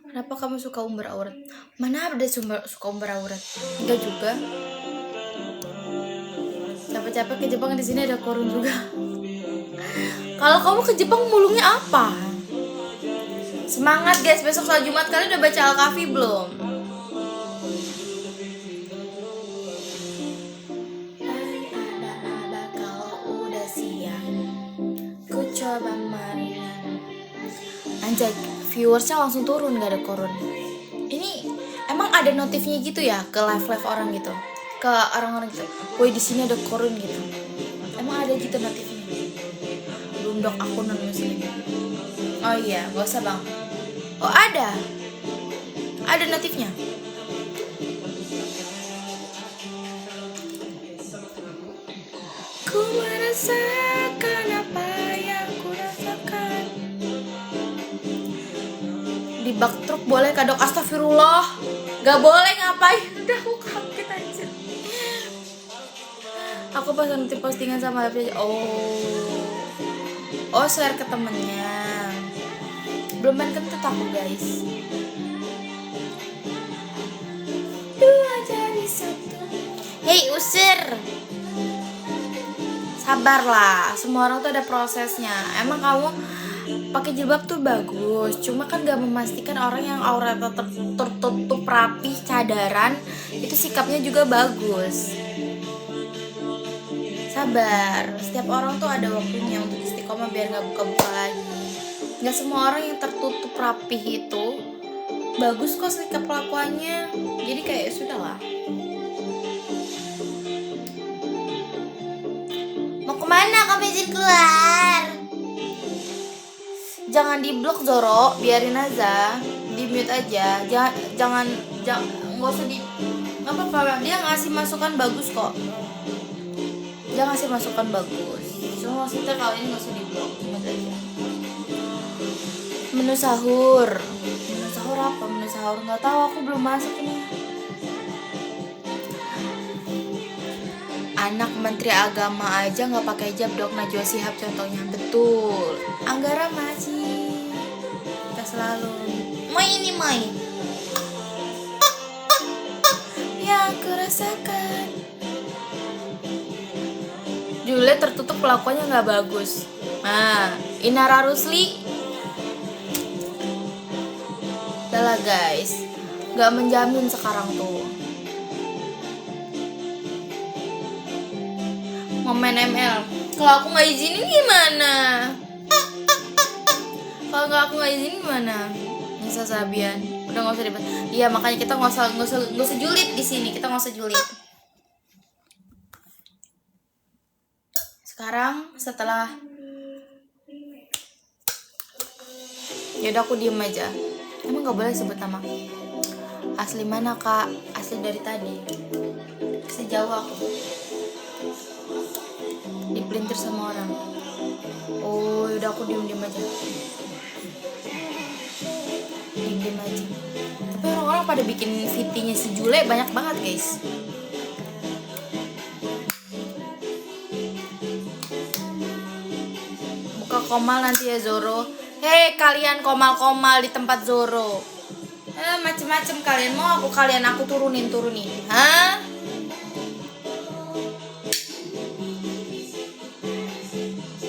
A: Kenapa kamu suka umbar aurat? Mana ada suka umbar aurat? Enggak juga. Capek-capek ke Jepang, di sini ada korun juga. Kalau kamu ke Jepang mulungnya apa? Semangat guys, besok soal Jumat. Kalian udah baca Al-Kahfi belum? Ada kalau udah siang, ku coba maringan. Anjay, viewersnya langsung turun, gak ada korun. Ini emang ada notifnya gitu ya ke live orang gitu, ke orang-orang gitu. Woi, di sini ada korun gitu. Emang ada gitu notifnya? Belum dok, aku non muslim. Oh iya, gak usah bang. Oh ada notifnya. Ku merasakan apa yang ku rasakan. Di bak truk boleh kadok? Astagfirullah, gak boleh, ngapain? Udah, aku kaget aja. Aku pas nanti postingan sama live aja. Oh share ke temennya. Belum main kentut aku guys. Dua jadi satu. Hei usir, sabarlah, semua orang tuh ada prosesnya. Emang kamu pakai jilbab tuh bagus, cuma kan gak memastikan orang yang auratnya tertutup rapih cadaran itu sikapnya juga bagus. Sabar, setiap orang tuh ada waktunya untuk istiqomah biar gak buka-buka lagi. Gak semua orang yang tertutup rapih itu bagus kok sikap kelakuannya. Jadi kayak sudahlah. Mau kemana kamu, izin keluar? Jangan diblok Zoro, biarin aja, di mute aja. Jangan nggak usah di, nggak apa-apa. Dia ngasih masukan bagus kok. Dia ngasih masukan bagus. Cuma maksudnya kalau ini nggak usah diblok, mute aja. Menu sahur apa? Menu sahur nggak tahu, aku belum masak ini. Anak Menteri Agama aja nggak pakai hijab dok. Najwa Shihab contohnya. Betul. Anggara masih. selalu. Mai ini Mai yang aku rasakan. Juliet tertutup, kelakuannya nggak bagus. Nah, Inara Rusli, udahlah guys, nggak menjamin sekarang tuh. Mau main ML, kalau aku nggak izinin gimana? Kalau nggak aku nggak izinin gimana? Nisa Sabian, udah nggak usah dibahas. Iya makanya kita nggak usah julid di sini, kita nggak usah julid. Sekarang setelah yaudah aku diem aja. Emang nggak boleh sebut nama. Asli mana kak? Asli dari tadi. Sejauh aku dipelintir sama orang. Oh yaudah aku diem aja. Diem aja. Tapi orang-orang pada bikin VT-nya si Jule banyak banget guys. Komal nanti ya Zoro. Hei kalian komal-komal di tempat Zoro. Macem-macem kalian mau aku turunin. Hah?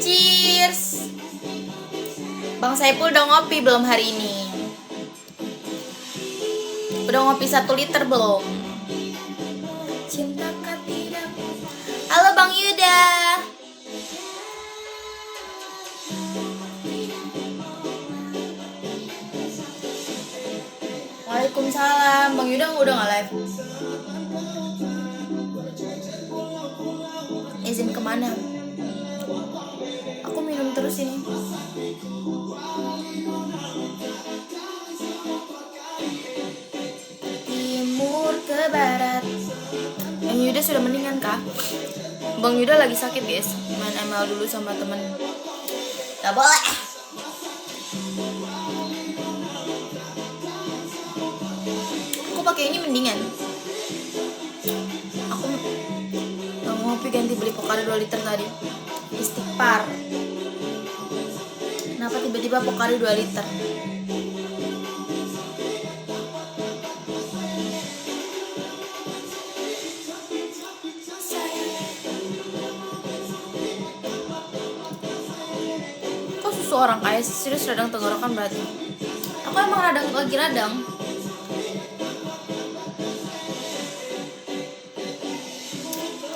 A: Cheers. Bang Saipul udah ngopi belum hari ini? Udah ngopi 1 liter belum? Cintakah tidak? Halo Bang Yuda. Waalaikumsalam, Bang Yuda udah nggak live? Izin kemana? Aku minum terus ini. Timur ke barat. Bang Yuda sudah mendingan kah? Bang Yuda lagi sakit guys. Main ML dulu sama temen. Gak boleh. Pakai ini mendingan. Aku nggak ngopi ganti beli Pocari 2 liter tadi. Istighfar. Kenapa tiba-tiba Pocari 2 liter? Kok susu orang kaya serius radang tenggorokan berarti? Aku emang lagi radang.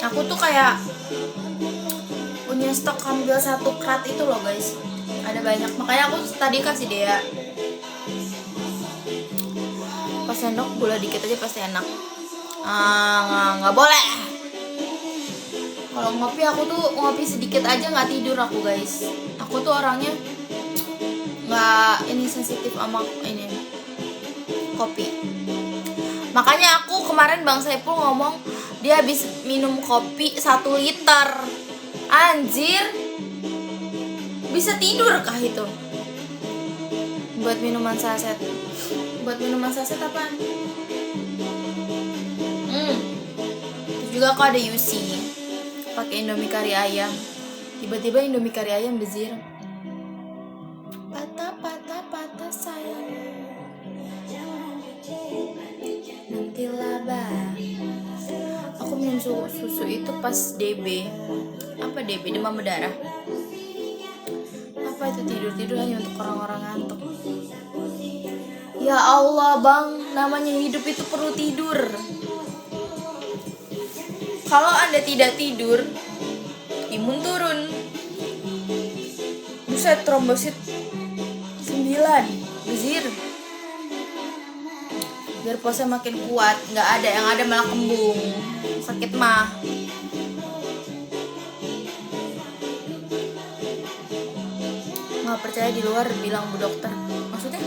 A: Aku tuh kayak punya stok ambil 1 krat itu loh guys. Ada banyak, makanya aku tadi kasih dia. Pas sendok gula dikit aja pasti enak. Nggak boleh. Kalau ngopi aku tuh ngopi sedikit aja nggak tidur aku guys. Aku tuh orangnya nggak ini sensitif sama ini kopi. Makanya aku kemarin Bang Saipul ngomong dia habis minum kopi 1 liter. Anjir, bisa tidur kah itu? Buat minuman saset. Buat minuman saset apaan? Terus juga aku ada UC pakai Indomie kari ayam. Tiba-tiba Indomie kari ayam bezir. Patah sayang. Nanti laba. Aku minum susu itu pas DB. Apa DB? Demam berdarah. Apa itu tidur hanya untuk orang-orang ngantuk? Ya Allah bang, namanya hidup itu perlu tidur. Kalau Anda tidak tidur, imun turun. Buset, trombosit 9, bezir. Biar puasa makin kuat, nggak ada yang ada malah kembung. Sakit mah. Nggak percaya di luar bilang bu dokter. Maksudnya?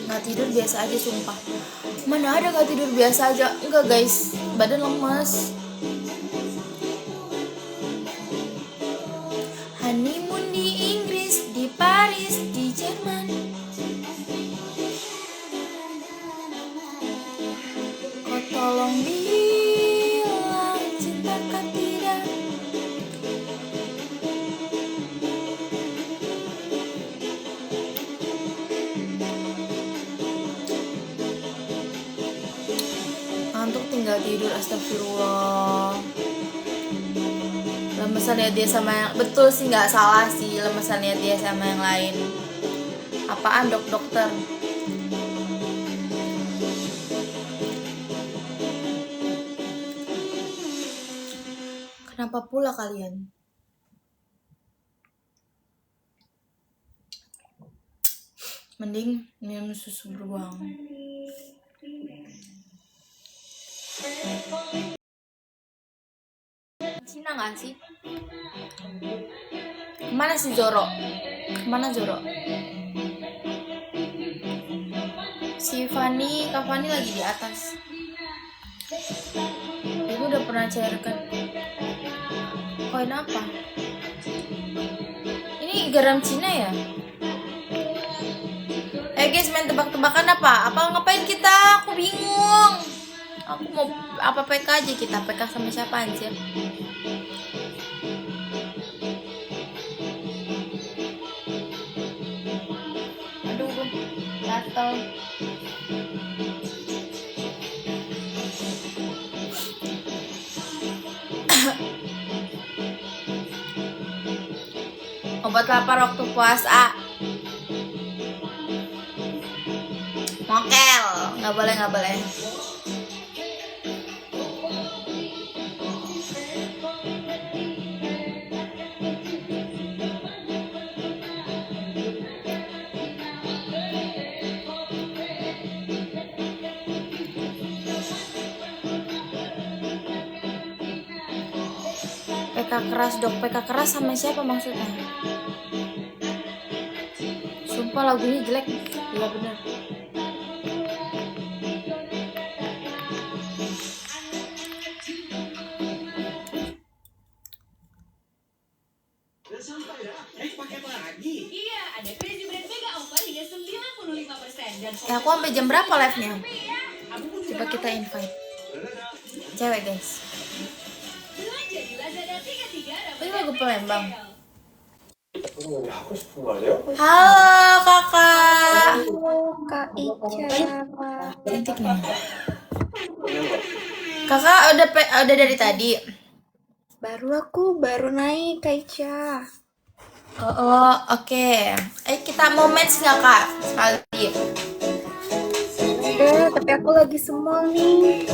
A: Nggak tidur biasa aja sumpah. Mana ada nggak tidur biasa aja? Enggak guys, badan lemas. Honeymoon di Inggris, di Paris, di Jerman. Kau tolong bilang cintakan tidak. tidur, astagfirullah. Lemesan lihat dia sama yang betul sih, nggak salah sih, lemesan lihat dia sama yang lain. Apaan dokter? Kenapa pula kalian? Mending minum susu beruang. Cina nggak sih? Kemana si Zoro? Kemana Zoro? Si Fanny, Kak Fanny lagi di atas. Ibu udah pernah cairkan. Koin apa? Ini garam Cina ya? Guys, main tebak-tebakan apa? Apa ngapain kita? Aku bingung. Aku mau apa PK aja kita? PK sama siapa anjir? Aduh, gatel. Obat lapar waktu puasa. Mokel, nggak boleh. PK keras dok, PK keras sama siapa maksudnya? Sumpah lagunya jelek. Iya bener. Aku sampai jam berapa live-nya? Coba kita invite. Cewek guys. Ini lagu Palembang. Halo kakak.
B: Kak Ica.
A: Cantik nih. Kakak udah dari tadi.
B: Baru naik Kak Ica.
A: Oh, oke. Kita mau match nggak kak? Sekali.
B: Tapi aku lagi semol nih.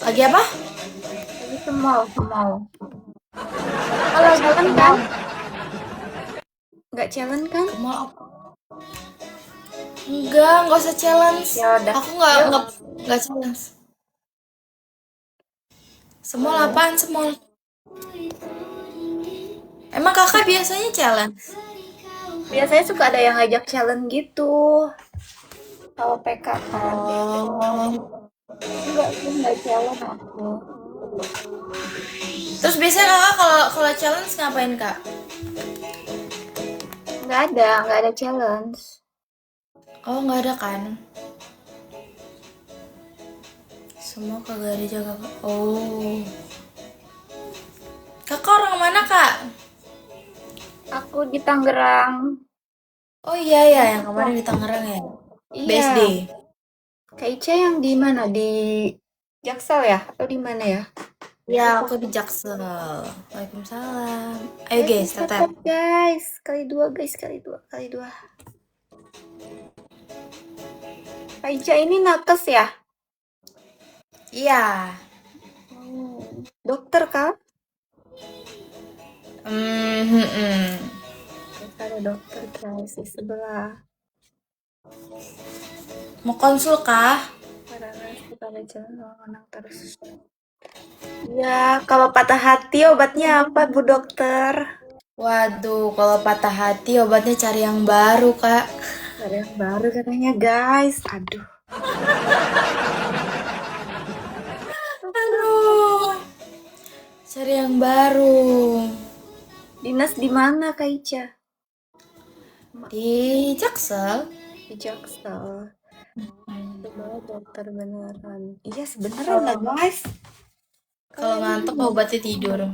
A: Lagi apa?
B: Lagi semol. Kalau challenge kan? Nggak challenge kan?
A: Mau apa? Nggak usah challenge.
B: Ya udah.
A: Aku nggak challenge. Semol apaan semol? Emang kakak biasanya challenge?
B: Biasanya suka ada yang ngajak challenge gitu. Kalau PK kan?
A: Oh.
B: Enggak challenge aku.
A: Terus biasanya kakak kalau challenge ngapain kak?
B: Nggak ada challenge.
A: Oh nggak ada kan? Semua kagak ada jaga kak. Oh. Kakak orang mana kak?
B: Aku di Tangerang.
A: Oh iya yang kemarin di Tangerang ya.
B: Iya.
A: BSD.
B: Kak Ica yang di mana? Di Jaksel ya? Atau di mana ya?
A: Ya aku di Jaksel. Waalaikumsalam. Ayo guys, tetap.
B: Guys, kali dua. Kak Ica ini nakes ya?
A: Iya.
B: Dokter kah? Ada dokter guys di sebelah.
A: Mau konsul kah?
B: Pada jalan menang terus. Ya, kalau patah hati obatnya apa Bu Dokter?
A: Waduh, kalau patah hati obatnya cari yang baru kak.
B: Cari yang baru katanya guys. Aduh.
A: Cari yang baru.
B: Dinas di mana Kak Ica?
A: Di Jaksel.
B: Di Jaksel. Sebelah dokter beneran. Iya sebenernya lah guys.
A: Kalau ngantuk obatnya tidur.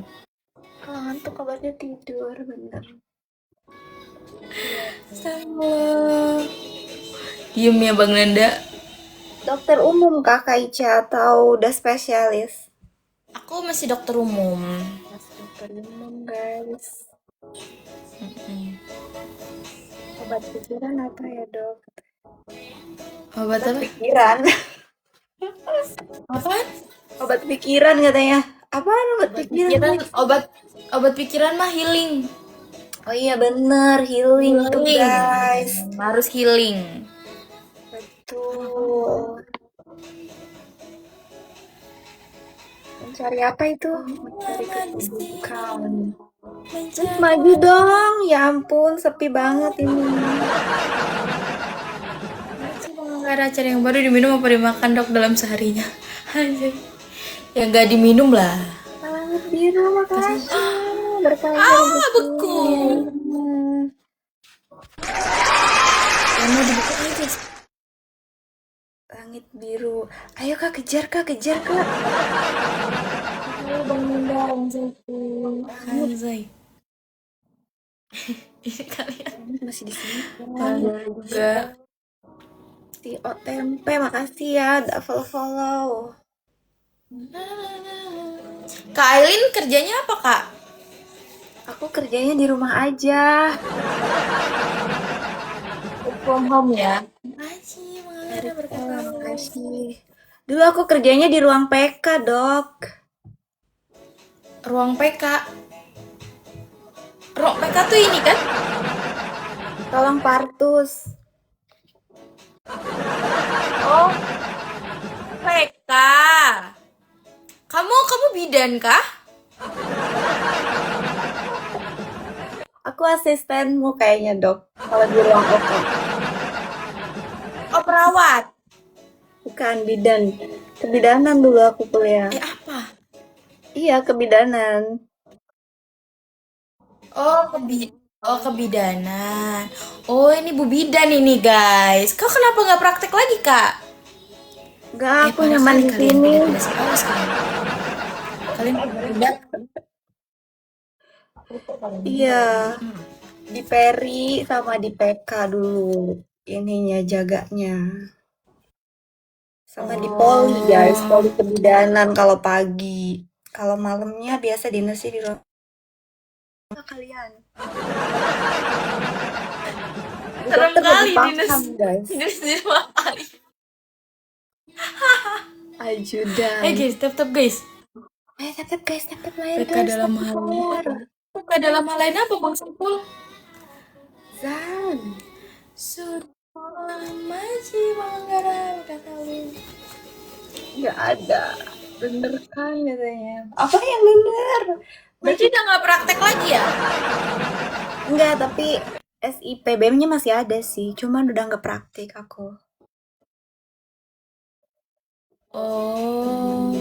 B: Kalau ngantuk obatnya tidur bener.
A: Sama. Diem ya Bang Nanda.
B: Dokter umum kah Kak Ica atau udah spesialis?
A: Aku masih dokter umum.
B: Mas dokter umum guys.
A: Mm-mm.
B: Obat pikiran apa ya dok?
A: Obat
B: Obat
A: apa?
B: pikiran.
A: Apaan?
B: Obat pikiran katanya. Apaan obat
A: Obat
B: pikiran?
A: pikiran, obat pikiran mah healing.
B: Oh iya bener, healing tuh guys.
A: Harus healing.
B: Betul. Mencari apa itu? Mencari kesibukan. Terus maju dong. Ya ampun, sepi banget ini.
A: Nggak ada acara yang baru diminum apa dimakan dok dalam seharinya? Anjay. Ya nggak diminum lah.
B: Langit biru, makasih. Berkali
A: Beku. Ya mau dibuka aja.
B: Langit biru. Ayo kak, kejar kak, kejar kak. Ayo bangun dong,
A: Anjay. Ini kalian
B: masih di sini.
A: juga.
B: Si O Tempe, makasih ya, udah follow.
A: Kak Aileen kerjanya apa kak?
B: Aku kerjanya di rumah aja.
A: From home ya. Makasih,
B: Makasih. Dulu aku kerjanya di ruang PK, dok.
A: Ruang PK. Ruang PK tuh ini kan?
B: Tolong partus.
A: Oh, PK. Kamu bidan kah?
B: Aku asistenmu kayaknya, dok. Kalau di ruang PK.
A: Oh, perawat.
B: Bukan, bidan. Kebidanan dulu aku kuliah.
A: Apa?
B: Iya, kebidanan.
A: Oh, kebidanan. Oh, ini Bu Bidan ini, guys. Kau kenapa nggak praktek lagi, Kak?
B: Enggak, aku nyaman di sini.
A: Kalian udah
B: Iya. Di Peri sama di PK dulu. Ininya jaganya. Sama di Poli, guys. Poli kebidanan kalau pagi. Kalau malamnya biasa dinasnya di rumah kalian.
A: serem kali dinas
B: guys.
A: di rumah kali.
B: Ajudan.
A: Guys, tap guys.
B: Tap guys, tap lain
A: PK
B: guys.
A: dalam hal PK dalam hal lain apa Bang Saiful?
B: Zan.
A: Sudah maji Manggara katalu.
B: Nggak ada. Bener kan katanya. Apa yang bener?
A: Berarti udah nggak praktek lagi ya?
B: Enggak, tapi SIPBM-nya masih ada sih. Cuman udah nggak praktik aku.
A: Oh,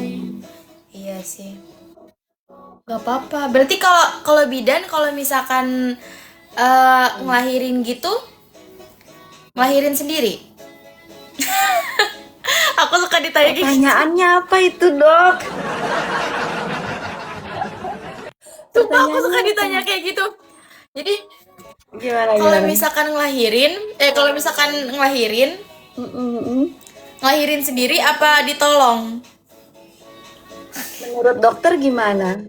A: iya sih. Gak apa-apa. Berarti kalau bidan kalau misalkan ngelahirin gitu, ngelahirin sendiri. Aku suka ditanya gitu.
B: Pertanyaannya apa itu, dok?
A: Sumpah aku suka ditanya kayak gitu. Jadi
B: Gimana?
A: kalau misalkan ngelahirin, ngelahirin sendiri apa ditolong?
B: Menurut dokter gimana?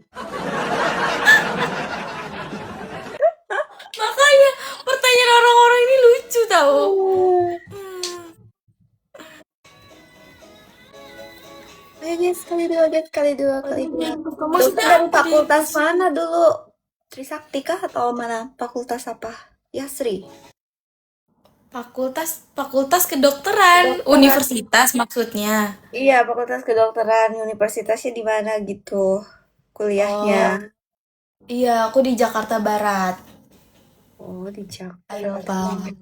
A: Makanya pertanyaan orang-orang ini lucu tau.
B: Ayo guys, kali dua.
A: Maksudnya
B: Dari fakultas mana dulu? Trisakti kah atau mana? Fakultas apa? Yasri.
A: Fakultas kedokteran, universitas maksudnya.
B: Iya, fakultas kedokteran, universitasnya di mana gitu kuliahnya?
A: Iya, aku di Jakarta Barat.
B: Oh, di Jakarta.
A: Ayo banget.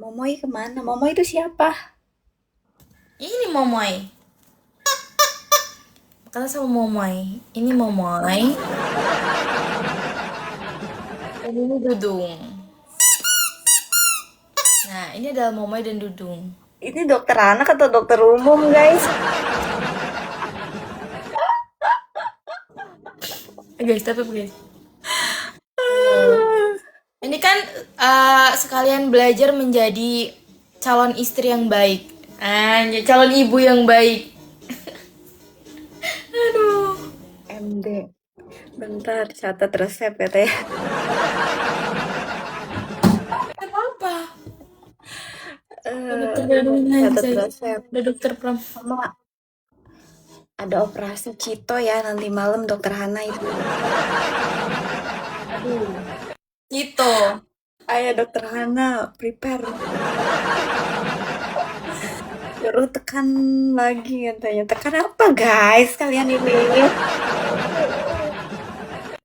B: Momoy kemana? Momoy itu siapa?
A: Ini Momoy. Kata sama Momoy. Ini Momoy. Dan ini Dudung. Nah, ini adalah Momoy dan Dudung.
B: Ini dokter anak atau dokter umum, guys?
A: Guys, tapi guys. Ini kan sekalian belajar menjadi calon istri yang baik. Calon ibu yang baik. Aduh.
B: MD. Bentar, catat resep ya teh.
A: Apa?
B: Eh,
A: Dokter Brandon
B: catat
A: saya.
B: resep.
A: Ada dokter Pram.
B: Mama, ada operasi Cito ya nanti malam dokter Hana itu.
A: Gitu.
B: Ayo dokter Hana, prepare. Suruh tekan lagi katanya. Tekan apa guys kalian ini?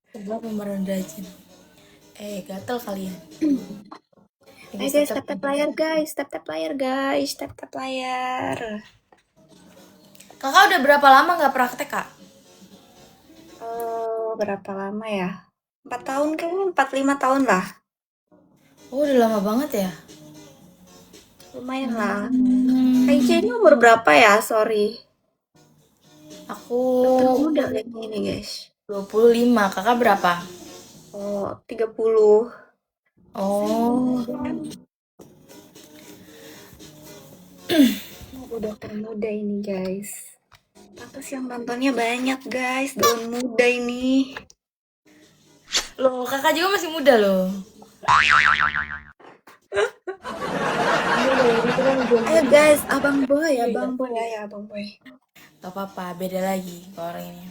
A: Sebelah pemeran rajin. Gatel kalian.
B: Ayo guys, tap layar guys, tap layar guys, tap layar.
A: Kakak udah berapa lama nggak praktek, Kak?
B: Berapa lama ya? 4 tahun kayaknya, 4-5 tahun lah.
A: Oh, udah lama banget ya?
B: Lumayan lah. Kayaknya ini umur berapa ya? Sorry.
A: Aku
B: Dokter muda kayaknya ini guys.
A: 25. Kakak berapa?
B: Oh, 30.
A: Oh.
B: Aku dokter muda ini guys. Pantas yang nontonnya banyak guys. Daun muda ini.
A: Loh, kakak juga masih muda loh.
B: Ayo guys, abang boy ya, abang boy.
A: Gak apa-apa, beda lagi kalau orang ini.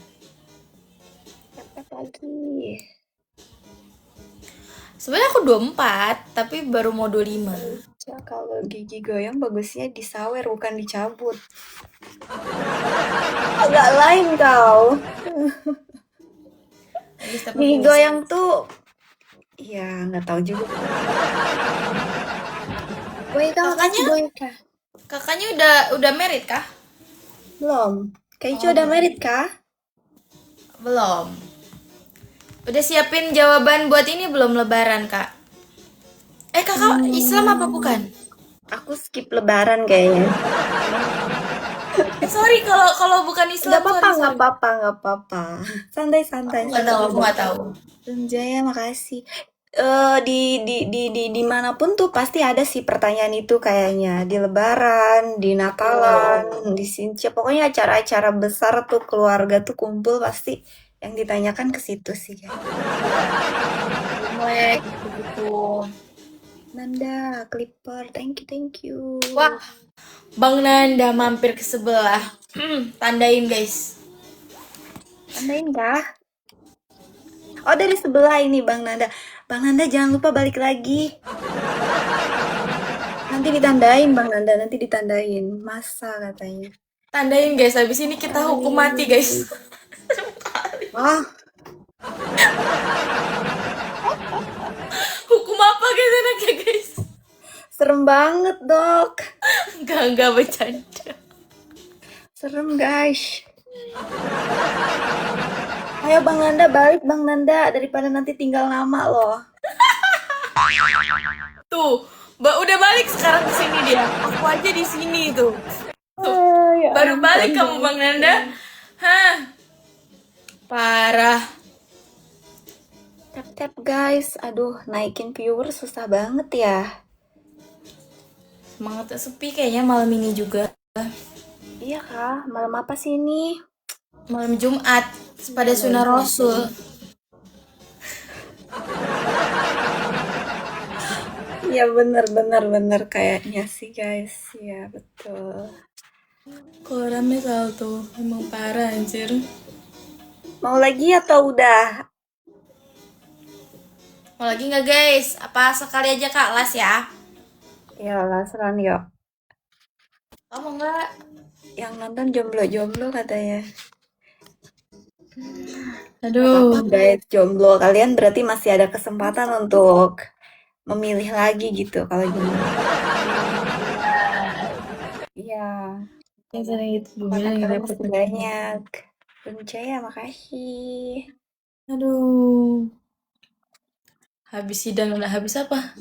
B: Tap lagi.
A: Sebenarnya aku 24, tapi baru mau 25.
B: Ya, kalau gigi goyang bagusnya disawer bukan dicabut. Agak lain kau. Gigi goyang tuh, ya nggak tahu juga. Boy kau
A: Kakaknya?
B: boy kah?
A: Kakaknya udah married kah?
B: Belum. Kayaknya udah married kah?
A: Belum. Udah siapin jawaban buat ini belum lebaran, Kak? Kakak Islam apa bukan?
B: Aku skip lebaran kayaknya.
A: Sorry kalau bukan Islam.
B: Nggak apa-apa. Santai.
A: Aku nggak tahu.
B: Jaya, makasih. Di manapun tuh pasti ada sih pertanyaan itu kayaknya. Di lebaran, di Natalan, di Sinca. Pokoknya acara-acara besar tuh keluarga tuh kumpul pasti yang ditanyakan ke situ sih.
A: Imlek gitu.
B: Nanda, Clipper, thank you.
A: Wah, Bang Nanda mampir ke sebelah. Tandain guys.
B: Tandain kah? Oh, dari sebelah ini Bang Nanda. Bang Nanda jangan lupa balik lagi. Nanti ditandain Bang Nanda, nanti ditandain. Masa katanya.
A: Tandain guys, habis ini kita hukum mati guys.
B: Wah,
A: Hukum apa guys enaknya guys?
B: serem banget dok.
A: Enggak bercanda.
B: Serem guys. Ayo Bang Nanda balik Bang Nanda daripada nanti tinggal nama loh.
A: Tuh, Mbak udah balik sekarang ke sini dia. Aku aja di sini tuh.
B: Ya
A: Baru balik kamu Bang Nanda. Hah. Parah.
B: Tap guys. Aduh, naikin viewer susah banget ya.
A: Semangatnya sepi kayaknya malam ini juga.
B: Iya kah? Malam apa sih ini?
A: Malam Jumat pada Sunnah Rasul.
B: Ya bener kayaknya sih guys. Ya betul.
A: Kalau rame tuh emang parah anjir.
B: Mau lagi atau udah?
A: Mau lagi nggak guys? Apa sekali aja Kak las ya?
B: Ya laseran yuk.
A: Kamu nggak?
B: Yang nonton jomblo katanya.
A: Aduh.
B: Guys, jomblo kalian berarti masih ada kesempatan untuk memilih lagi gitu kalau jomblo. Iya.
A: Yang sering itu
B: Kesempatan kalian masih banyak. Jaya, makasih.
A: Aduh. Habis sidang udah habis apa?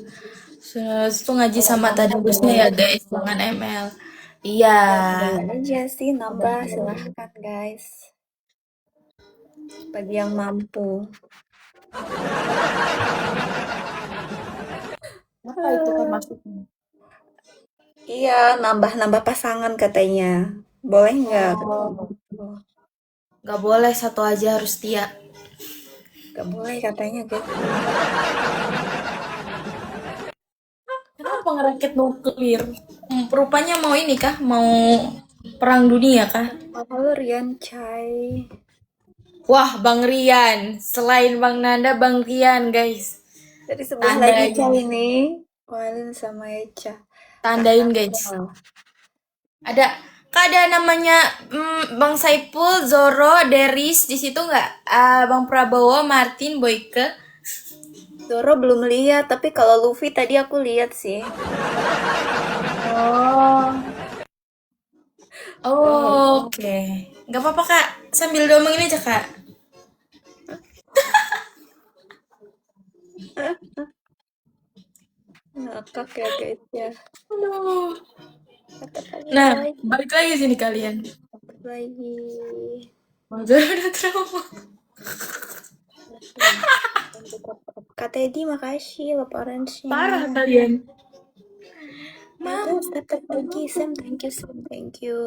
A: Itu ngaji sama tadabbusnya ya guys, jangan ML. Iya.
B: Aja sih nambah, silahkan guys. Bagi yang mampu.
A: Apa itu kan maksudnya?
B: Iya, nambah-nambah pasangan katanya. Boleh nggak?
A: Oh, nggak boleh satu aja harus setia.
B: Gak boleh katanya guys.
A: Kenapa ngerakit nuklir? Rupanya mau ini kah? Mau perang dunia kah?
B: Halo Rian Chai.
A: Wah, Bang Rian. Selain Bang Nanda, Bang Rian, guys.
B: Dari sebelah lagi
A: Tandain.
B: Chai ini. Walin sama Echa.
A: Tandain,
B: Kakak
A: guys.
B: semua.
A: Ada Kak, ada namanya Bang Saipul, Zoro, Deris di situ nggak? Bang Prabowo, Martin, Boyke.
B: Zoro belum lihat, tapi kalau Luffy tadi aku lihat sih.
A: Oh. Oh, oke. Nggak apa-apa Kak, sambil ngomongin aja Kak.
B: Ngakak ya guys ya.
A: Aduh.
B: Dapat lagi
A: Nah,
B: guys.
A: balik lagi sini kalian.
B: Dapat lagi.
A: Bang Zoro udah trauma.
B: Kak Teddy makasih laporannya.
A: Parah kalian.
B: Ya guys, dapat lagi. Sam, thank you, Sam, thank you.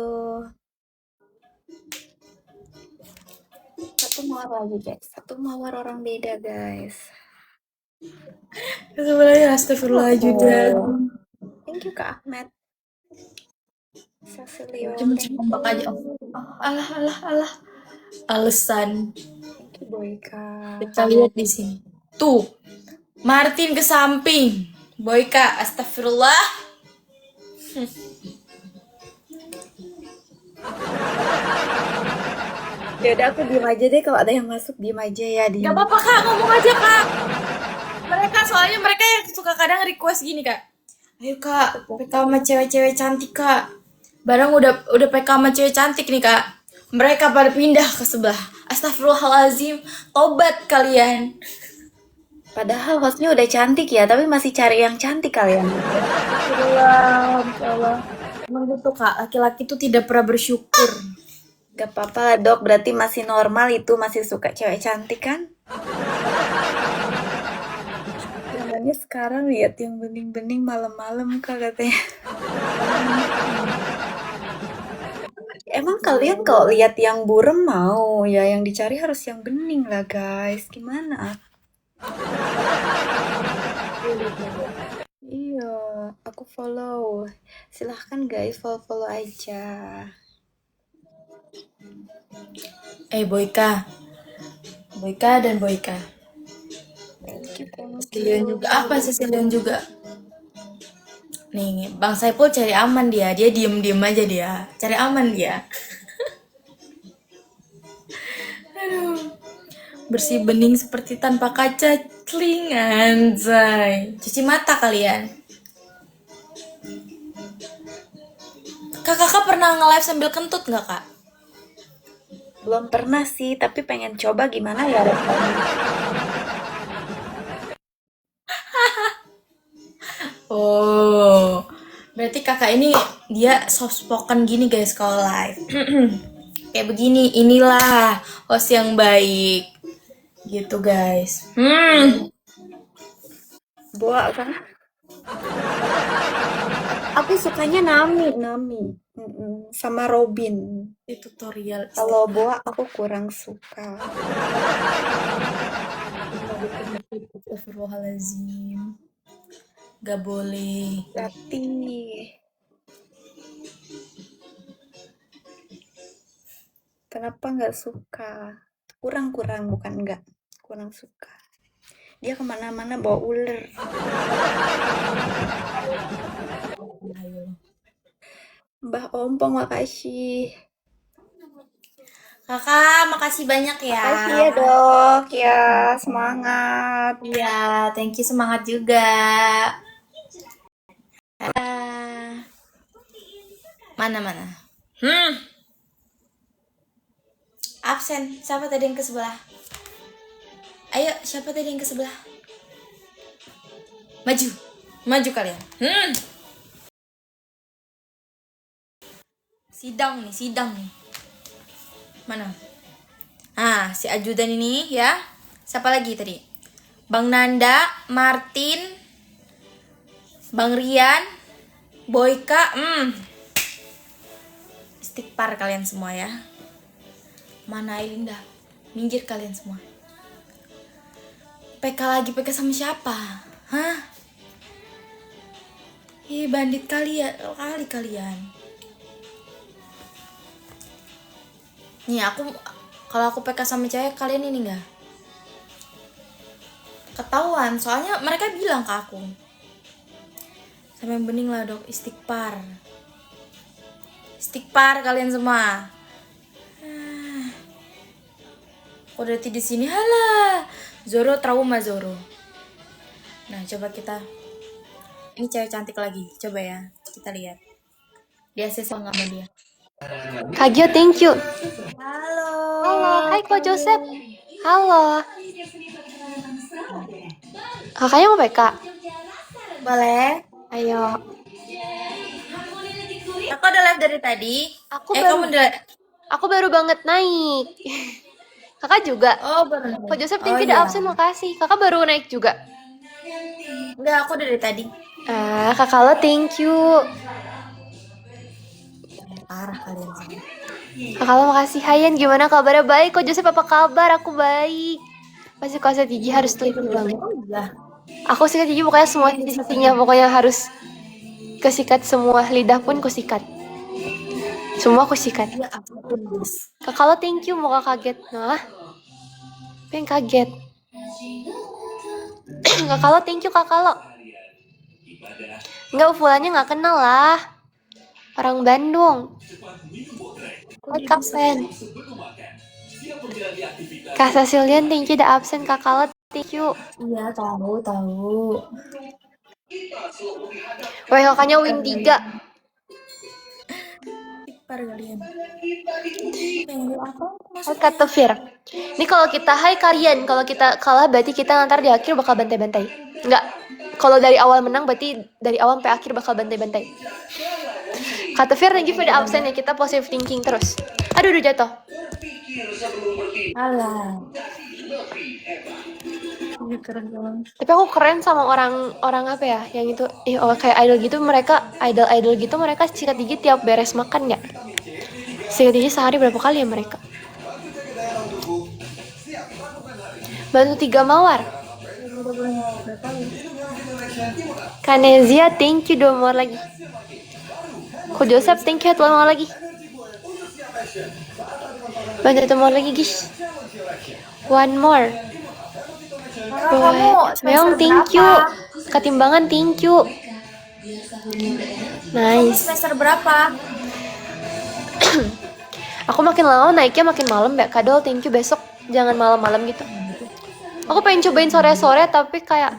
B: Satu mawar lagi guys. Satu mawar orang beda guys.
A: Sebenarnya astagfirullah juga.
B: Oh. Thank you Kak Ahmed. Cecilio,
A: Cuma
B: thank
A: ngambek aja.
B: you.
A: Alah, alah, alah. Alasan.
B: Thank you Boyka.
A: Kita lihat di sini. Tuh, Martin ke samping. Boyka, astagfirullah.
B: Ya udah aku diem aja deh, kalau ada yang masuk diem aja ya,
A: Gak
B: diem.
A: apa-apa Kak, ngomong aja Kak. Soalnya mereka yang suka kadang request gini Kak. Ayo Kak, PK sama cewek-cewek cantik Kak. Barang udah PK sama cewek cantik nih Kak. Mereka pada pindah ke sebelah. Astagfirullahalazim, tobat kalian.
B: Padahal hostnya udah cantik ya, tapi masih cari yang cantik kalian.
A: Astagfirullah, Masya Allah. Emang gitu Kak, laki-laki tuh tidak pernah bersyukur.
B: Gak apa-apa lah dok, berarti masih normal itu, masih suka cewek cantik kan? Zamannya sekarang lihat yang bening-bening malam-malam kak katanya. Emang kalian kalau lihat yang burem mau ya, yang dicari harus yang bening lah guys. Gimana? Iya, aku follow. Silahkan guys, follow aja.
A: Boyka. Boyka dan Boyka.
B: Thank you, thank
A: Sesilion
B: you.
A: juga. Apa Sesilion juga? Nih, Bang Saipul cari aman dia. Dia diem-diem aja dia. Cari aman dia. Aduh. Bersih bening seperti tanpa kaca. Cling anjay. Cuci mata kalian. Kakak pernah nge-live sambil kentut nggak kak?
B: Belum pernah sih, tapi pengen coba gimana ya rasanya.
A: Oh, berarti kakak ini dia soft spoken gini guys kalau live. Kayak begini, inilah host yang baik. Gitu guys.
B: Boa kan? Aku sukanya Nami, Nami. Sama Robin.
A: Ini tutorial
B: Kalau Boa aku kurang suka.
A: Astagfirullahaladzim. Gak boleh.
B: Berarti kenapa nggak suka? Kurang-kurang, bukan nggak. Kurang suka. Dia kemana-mana bawa ular. Mbah Ompong makasih.
A: Kakak, makasih banyak ya.
B: Makasih ya dok, ya semangat.
A: Iya, thank you, semangat juga. Ah, mana? Absen. Siapa tadi yang ke sebelah? Ayo, siapa tadi yang ke sebelah? Maju kalian. Sidang nih. Mana? Si ajudan ini ya. Siapa lagi tadi? Bang Nanda, Martin, Bang Rian, Boyka, istighfar kalian semua ya. Mana Ailinda, minggir kalian semua. PK lagi, PK sama siapa? Hah? Ih, bandit kalian, kalian. Nih kalau aku PK sama cewek, kalian ini enggak ketahuan, soalnya mereka bilang ke aku. Sama yang bening lah dok, istighfar. Istighfar kalian semua. Udah di sini halah. Zoro trauma Zoro. Nah, coba kita. Ini cewek cantik lagi. Coba ya, kita lihat. Dia sama sama dia.
C: Kak Gio, thank you.
A: Halo.
C: Halo, hai Ko Joseph. Halo. Kakaknya mau PK?
A: Boleh?
C: Ayo.
A: Aku udah live dari tadi.
C: Aku baru banget naik. Kakak juga?
A: Oh, baru.
C: Ko Joseph,
A: Oh,
C: thank you udah
A: iya.
C: absen, makasih. Kakak baru naik juga?
A: Enggak, aku dari tadi.
C: Kakak lo thank you.
A: Parah kalian semua.
C: Kakak lo makasih. Hayan, gimana kabarnya? Baik. Ko Joseph, apa kabar? Aku baik. Pasti kalau saya Gigi harus teliti banget.
A: Oh iya.
C: Aku sikat gigi pokoknya semua sisi-sisinya, pokoknya harus kesikat semua, lidah pun kusikat. Semua aku sikat.
A: Ya ampun, guys.
C: Kakak lo thank you, muka kaget. Nah, pengen kaget. Kakak lo thank you, kakak lo. Enggak, Fulannya nggak kenal lah. Orang Bandung. Hai Kak Fen. Kak Cecilian thank you udah absen, kakak lo thank you.
A: Iya, tahu.
C: Wah, kakaknya win 3.
A: Istighfar kalian. Pengen apa?
C: Hai Kak Tefir. Ini kalau kita hai kalian, kalau kita kalah berarti kita ntar di akhir bakal bantai-bantai. Enggak. Kalau dari awal menang berarti dari awal sampai akhir bakal bantai-bantai. Kak Tefir thank you for the absen ya, kita positive thinking terus. Aduh, udah jatuh.
A: Alah. Ini keren banget.
C: Tapi aku keren sama orang apa ya, yang itu kayak idol gitu, mereka idol gitu mereka sikat gigi tiap beres makan ya. Sikat gigi sehari berapa kali ya mereka? Bantu 3 mawar. Kanezia thank you 2 mawar lagi. Ko Joseph thank you 1 mawar lagi. Bantu 1 mawar lagi guys. 1 more. Meong thank you. Ketimbangan thank you. Nice.
A: Semester berapa?
C: Aku makin lama naiknya makin malam ya. Kadol thank you, besok jangan malam-malam gitu. Aku pengen cobain sore-sore tapi kayak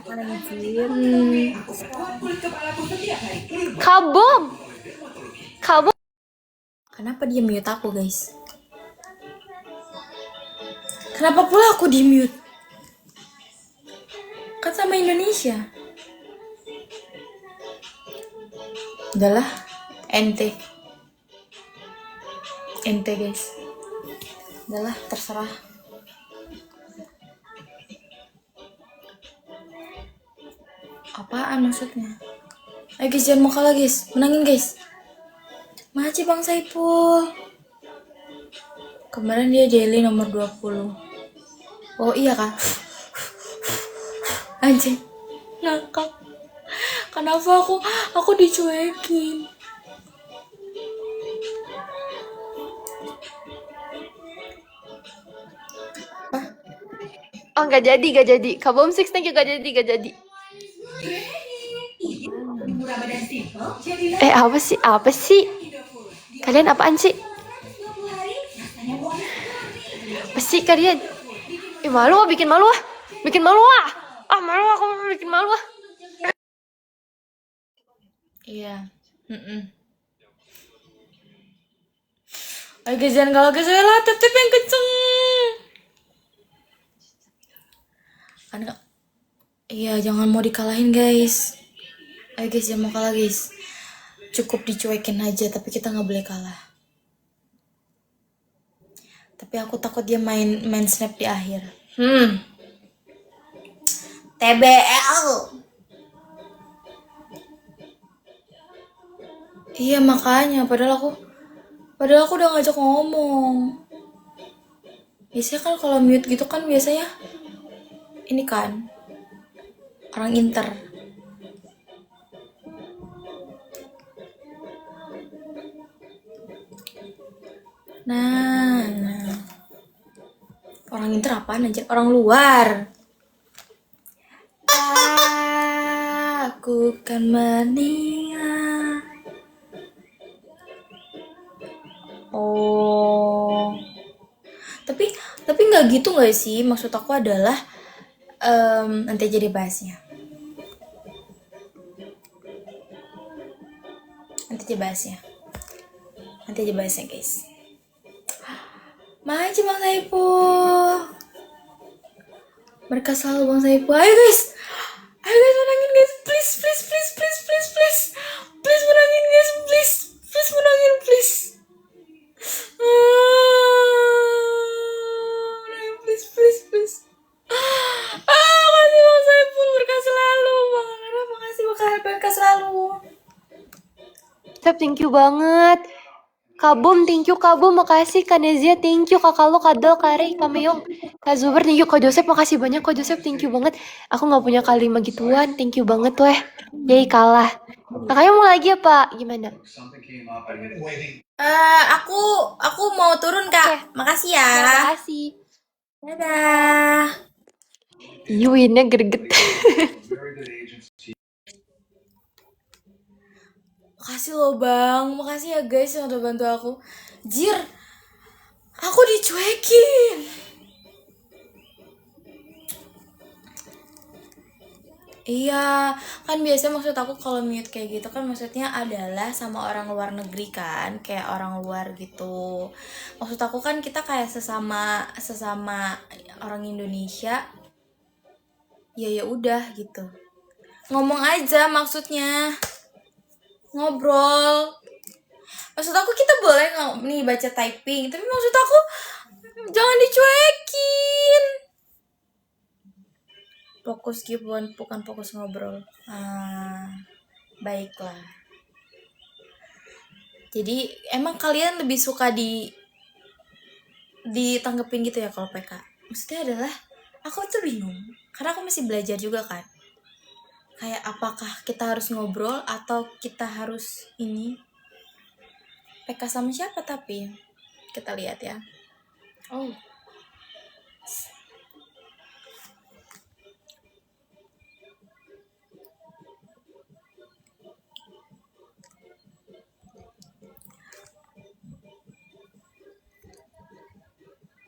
C: kabum.
A: Kenapa dia mute aku, guys? Kenapa pula aku di mute? Kan sama Indonesia. Udahlah, ente guys. Udahlah, terserah. Apaan maksudnya? Ayo guys, jangan mau kalah guys. Menangin guys. Maci Bang Saipul. Kemarin dia daily nomor 20. Oh iya kak. Anjing. Ngakak. Kenapa aku dicuekin?
C: Oh, gak jadi. Kabum 6 thank you, gak jadi. Apa sih? Kalian apaan sih? Apa sih kalian? Malu ah, bikin malu ah. Malu aku bikin malu ah.
A: Iya. Ayo guys, jangan kalau guys, lah tetep yang kenceng. Kan gak? Iya, jangan mau dikalahin guys. Ayo guys, jangan mau kalah guys. Cukup dicuekin aja, tapi kita nggak boleh kalah. Tapi aku takut dia main snap di akhir. TBL. Iya makanya, padahal aku udah ngajak ngomong. Biasanya kan kalau mute gitu kan biasanya ini kan orang inter. Nah, orang inter apaan anjir? Orang luar. Aku kan meninggal. Oh, tapi nggak gitu nggak sih? Maksud aku adalah nanti aja dibahasnya. Nanti aja bahasnya. Nanti aja bahasnya guys. Maju Bang Saipul. Mereka selalu Bang Saipul. Ayo guys. Ayo guys menangin guys. Please, please, please, please, please, please. Please menangin guys. Please. Please menangin please. Menangin please, please, please. Makasih Bang Saipul. Berkah selalu Bang. Makasih berkah selalu.
C: Sep, thank you banget. Kabum, thank you Kabum, makasih Kak Nezia, thank you Kakak lo, Kadal, Kari, Kameyong, Kak Zuber, thank you Kak Joseph, makasih banyak Kak Joseph, thank you banget. Aku nggak punya kalimat gituan, thank you banget weh. Yay kalah. Kakaknya mau lagi apa? Gimana?
A: Aku mau turun Kak. Makasih ya.
C: Ya, makasih.
A: Dadah.
C: Ih, winnya greget.
A: Makasih loh Bang. Makasih ya guys yang udah bantu aku. Jir, aku dicuekin. Iya, kan biasanya maksud aku kalau mute kayak gitu kan maksudnya adalah sama orang luar negeri kan, kayak orang luar gitu. Maksud aku kan kita kayak sesama sesama orang Indonesia. Ya udah gitu. Ngomong aja maksudnya. Ngobrol. Maksud aku kita boleh nih baca typing, tapi maksud aku jangan dicuekin. Fokus gitu bukan fokus ngobrol. Baiklah. Jadi emang kalian lebih suka ditanggepin gitu ya kalau PK? Maksudnya adalah aku tuh bingung karena aku masih belajar juga kan. Kayak apakah kita harus ngobrol atau kita harus ini PK sama siapa tapi kita lihat ya. Oh,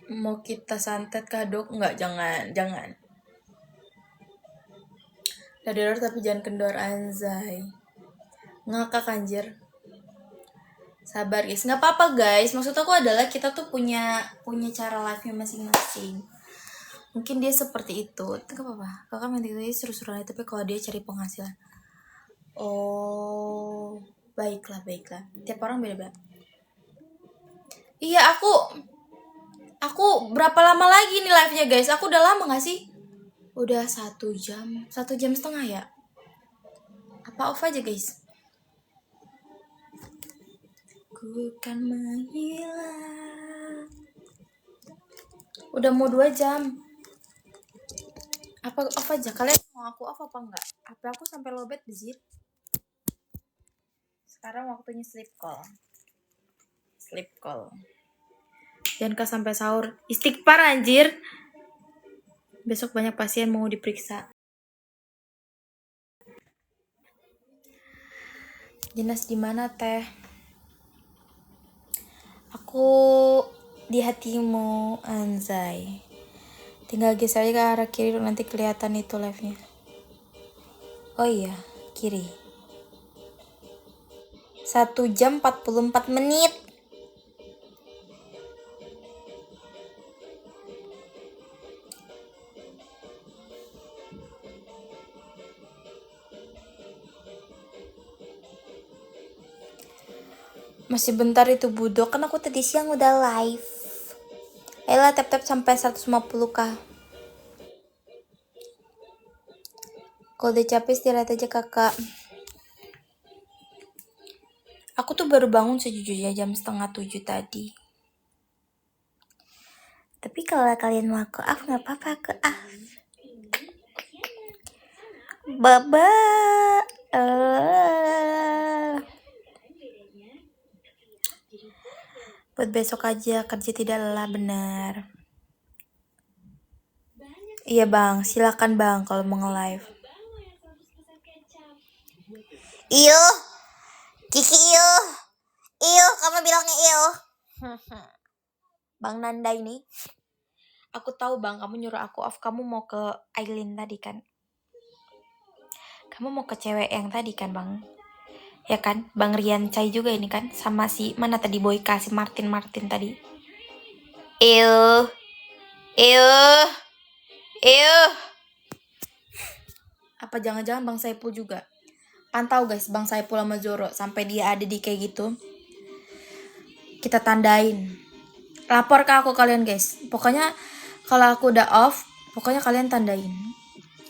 A: mau kita santet kadok nggak? Jangan. Dador tapi jangan kendor anjay. Ngakak anjir. Sabar guys, nggak apa-apa guys. Maksud aku adalah kita tuh punya cara live-nya masing-masing. Mungkin dia seperti itu, nggak apa-apa. Kakak minta itu seru-seruan tapi kalau dia cari penghasilan. Oh, baiklah. Tiap orang beda-beda. Iya, aku berapa lama lagi nih live-nya guys? Aku udah lama nggak sih? Udah 1 jam, 1,5 jam ya. Apa off aja guys? Ku kan menghilang. Udah mau 2 jam. Apa off aja? Kalian mau aku off apa enggak? Apa aku sampai lobet bezir? Sekarang waktunya sleep call. Jangan sampai sahur. Istighfar anjir. Besok banyak pasien mau diperiksa. Jenas di mana teh? Aku di hatimu anjay. Tinggal geser aja ke arah kiri nanti kelihatan itu live-nya. Oh iya, kiri. 1 jam 44 menit. Masih bentar itu budok, kan aku tadi siang udah live. Ayolah tap sampai 150k. Kalau udah capek istirahat aja kakak. Aku baru bangun sejujurnya jam 6:30 tadi. Tapi kalau kalian mau aku off nggak apa-apa, aku off. Baba. Buat besok aja, kerja tidak lelah, benar. Iya bang, silakan bang kalau mau nge-live. Iyo, Kiki iyo, kamu bilangnya iyo. Bang Nanda ini, aku tahu bang, kamu nyuruh aku off, kamu mau ke Aileen tadi kan? Kamu mau ke cewek yang tadi kan bang? Ya kan, Bang Rian Cai juga ini kan, sama si mana tadi Boyka, si Martin tadi. Iyo. Apa jangan-jangan Bang Saipul juga? Pantau guys, Bang Saipul sama Zoro sampai dia ada di kayak gitu. Kita tandain. Lapor ke aku kalian guys. Pokoknya kalau aku udah off, pokoknya kalian tandain.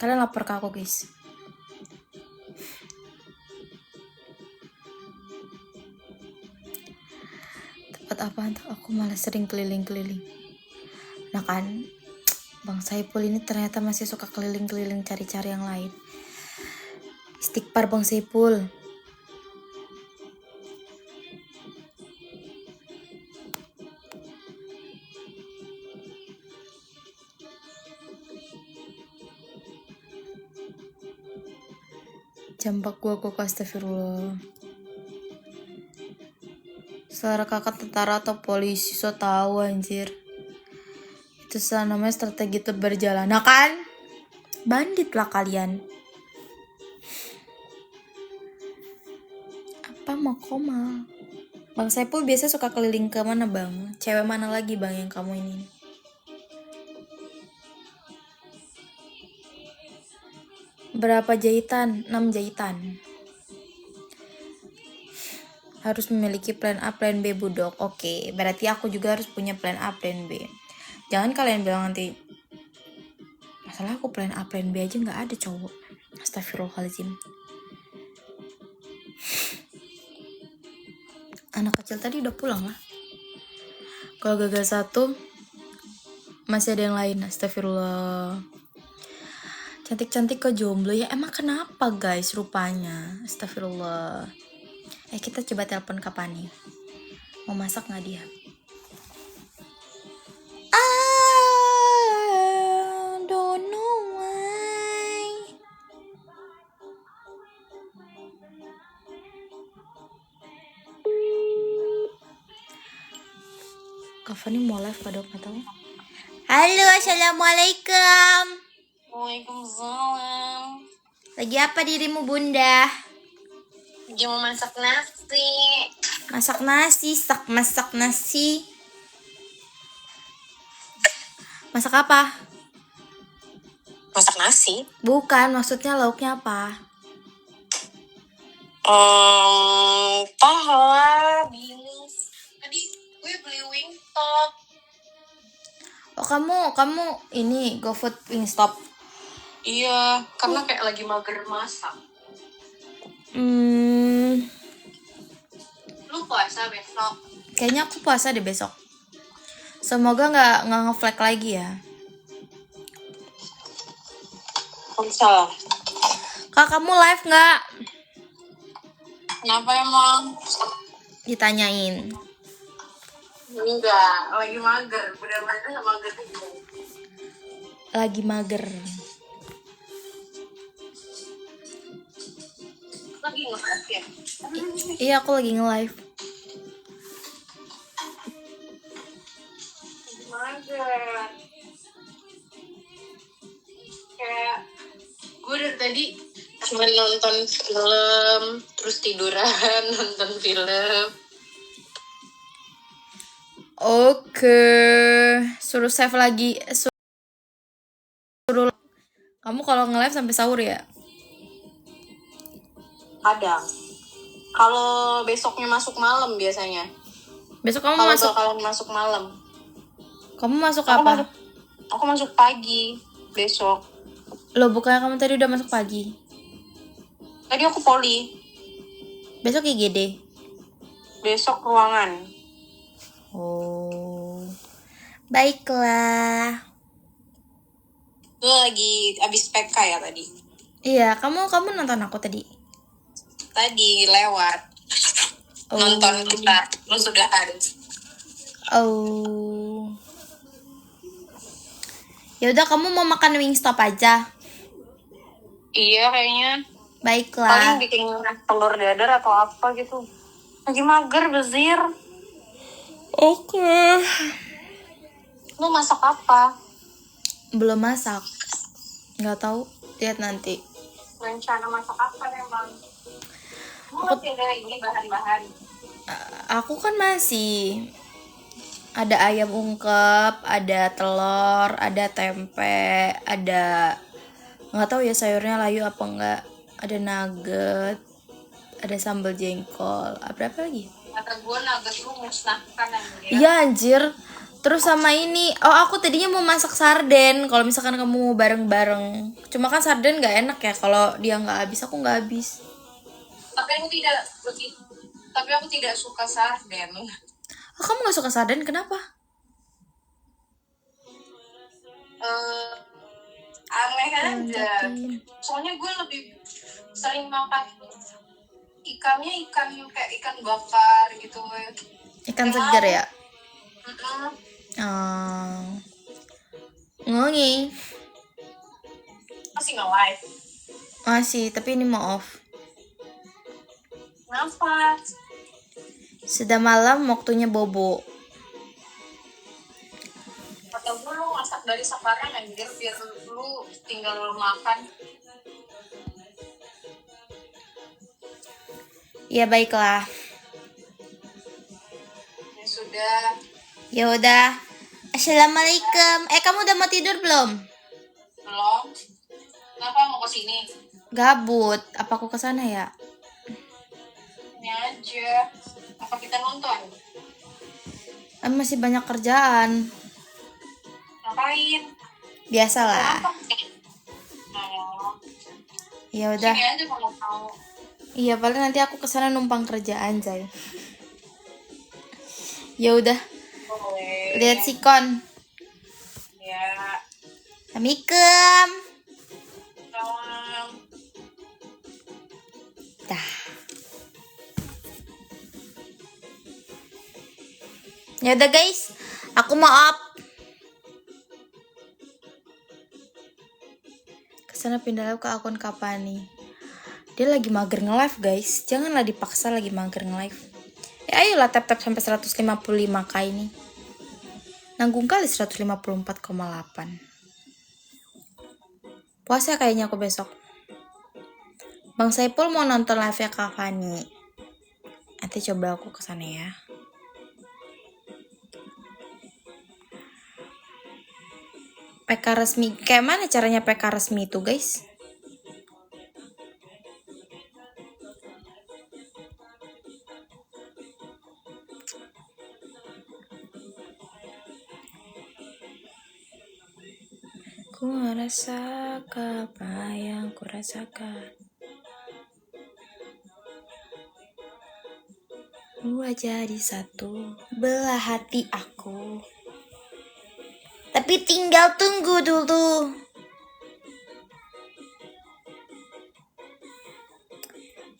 A: Kalian lapor ke aku guys. Tempat apa? Aku malah sering keliling-keliling. Nah kan, Bang Saipul ini ternyata masih suka keliling-keliling cari-cari yang lain. Istighfar Bang Saipul. Campak gua kok, astagfirullah. Suara kakak tentara atau polisi, so tahu anjir. Itu namanya strategi berjalan. Nah kan? Bandit lah kalian. Apa mau koma? Bang Saipul biasa suka keliling ke mana bang? Cewek mana lagi bang yang kamu ini? Berapa jahitan? 6 jahitan. Harus memiliki plan A, plan B budok. Oke, berarti aku juga harus punya plan A, plan B. Jangan kalian bilang nanti, masalah aku plan A, plan B aja nggak ada cowok. Astagfirullahaladzim. Anak kecil tadi udah pulang lah. Kalau gagal satu, masih ada yang lain. Astagfirullah. Cantik-cantik kok jomblo ya. Emang kenapa guys rupanya? Astagfirullah. Kita coba telepon kapan nih? Mau masak nggak dia? I don't know why. Kavani mau live pada nggak tahu. Halo, assalamualaikum.
D: Waalaikumsalam.
A: Lagi apa dirimu bunda?
D: Lagi mau masak nasi.
A: Masak nasi. Masak apa?
D: Masak nasi?
A: Bukan, maksudnya lauknya apa?
D: Pahala, bilis. Tadi gue beli Wingstop.
A: Oh kamu ini GoFood Wingstop.
D: Iya, karena kayak lagi mager masak. Lu puasa besok?
A: Kayaknya aku puasa deh besok. Semoga nggak nge-flag lagi ya.
D: Bisa.
A: Kak kamu live nggak?
D: Kenapa emang?
A: Ditanyain.
D: Enggak, lagi mager. Bener-bener mager.
A: Lagi mager.
D: Lagi nge-live ya?
A: Iya aku lagi nge-live.
D: Mager. Kayak gue dari tadi cuma nonton film, terus tiduran, nonton film.
A: Oke, suruh save lagi. Suruh. Kamu kalau nge-live sampai sahur ya?
D: Kadang. Kalau besoknya masuk malam biasanya.
A: Besok kamu
D: Kalau
A: masuk.
D: bakalan masuk malam.
A: Kamu masuk apa?
D: Aku masuk pagi besok.
A: Loh bukannya kamu tadi udah masuk pagi?
D: Tadi aku poli.
A: Besok IGD.
D: besok ruangan.
A: Oh, baiklah.
D: Lu lagi abis PK ya tadi?
A: Iya, kamu nonton aku tadi.
D: Tadi lewat nonton kita. Lu sudah harus.
A: Oh. Ya udah, kamu mau makan Wingstop aja.
D: Iya kayaknya. Paling
A: Baiklah.
D: bikin telur dadar atau apa gitu. Lagi mager bezir.
A: Oke.
D: Lu masak apa?
A: Belum masak. Nggak tahu, lihat nanti.
D: Rencana masak apa memang? Lu masih ada ini bahan-bahan.
A: Aku kan masih ada ayam ungkep, ada telur, ada tempe, ada nggak tahu ya sayurnya layu apa enggak, ada nugget, ada sambal jengkol, apa lagi?
D: Kata gue nugget lu musnahkan anjir.
A: Iya anjir. Terus sama ini, aku tadinya mau masak sarden kalau misalkan kamu mau bareng-bareng. Cuma kan sarden nggak enak ya kalau dia nggak habis, aku nggak habis.
D: Tapi aku tidak suka sarden.
A: Kamu nggak suka sarden, kenapa?
D: Aneh aja. Soalnya gue lebih sering makan ikannya ikan kayak ikan bakar gitu.
A: Ikan segar ya?
D: Mm-mm.
A: Ngongi.
D: Masih nge-live.
A: Masih, tapi ini mau off.
D: Kenapa?
A: Sudah malam, waktunya bobo.
D: Kata gue lu masak dari sekarang anjir biar lu tinggal makan.
A: Ya baiklah.
D: Ya sudah.
A: Ya udah. Assalamualaikum. Kamu udah mau tidur belum?
D: Belum. Kenapa mau kesini?
A: Gabut. Apa aku kesana ya?
D: Ini aja. Apa kita nonton?
A: Masih banyak kerjaan.
D: Ngapain?
A: Biasalah.
D: Oh,
A: Ya udah.
D: sini aja kalau mau.
A: Iya, paling nanti aku kesana numpang kerjaan, Zai. Ya udah.
D: Boleh.
A: Lihat sikon.
D: Ya.
A: Assalamualaikum.
D: Salam.
A: Dah. Ya udah guys, aku mau up. Kesana pindah ke akun Kapani. Dia lagi mager nge-live guys. Janganlah dipaksa lagi mager nge-live. Ya ayolah tap-tap sampai 155k ini. Nanggung kali 154,8. Puasa kayaknya aku besok. Bang Saipul mau nonton live-nya Kak Fani. Nanti coba aku kesana ya. PK resmi. Kayak mana caranya PK resmi itu guys? Ku rasa apa yang ku rasakan. Dua jadi satu, belah hati aku. Tapi tinggal tunggu dulu.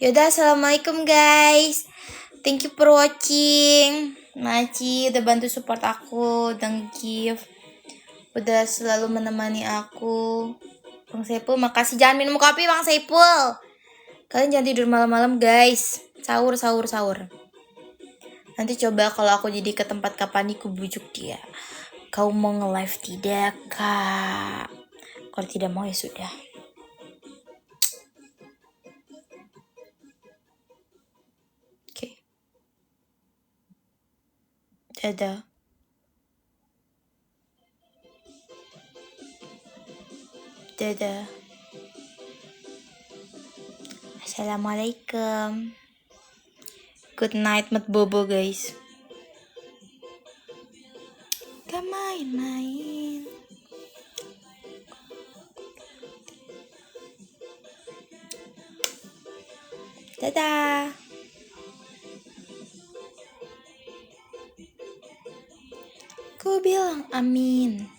A: Yaudah, assalamualaikum guys. Thank you for watching. Maci udah bantu support aku, dan gift udah selalu menemani aku. Bang Saipul, makasih. Jangan minum kopi Bang Saipul. Kalian jangan tidur malam-malam guys. Sahur. Nanti coba kalau aku jadi ke tempat Kapani, ku bujuk dia. Kau mau nge-live tidak kak? Kalau tidak mau ya sudah. Oke. Dadah. Dadah. Assalamualaikum. Good night, mat bobo guys. Gak main-main. Dadah. Ku bilang amin.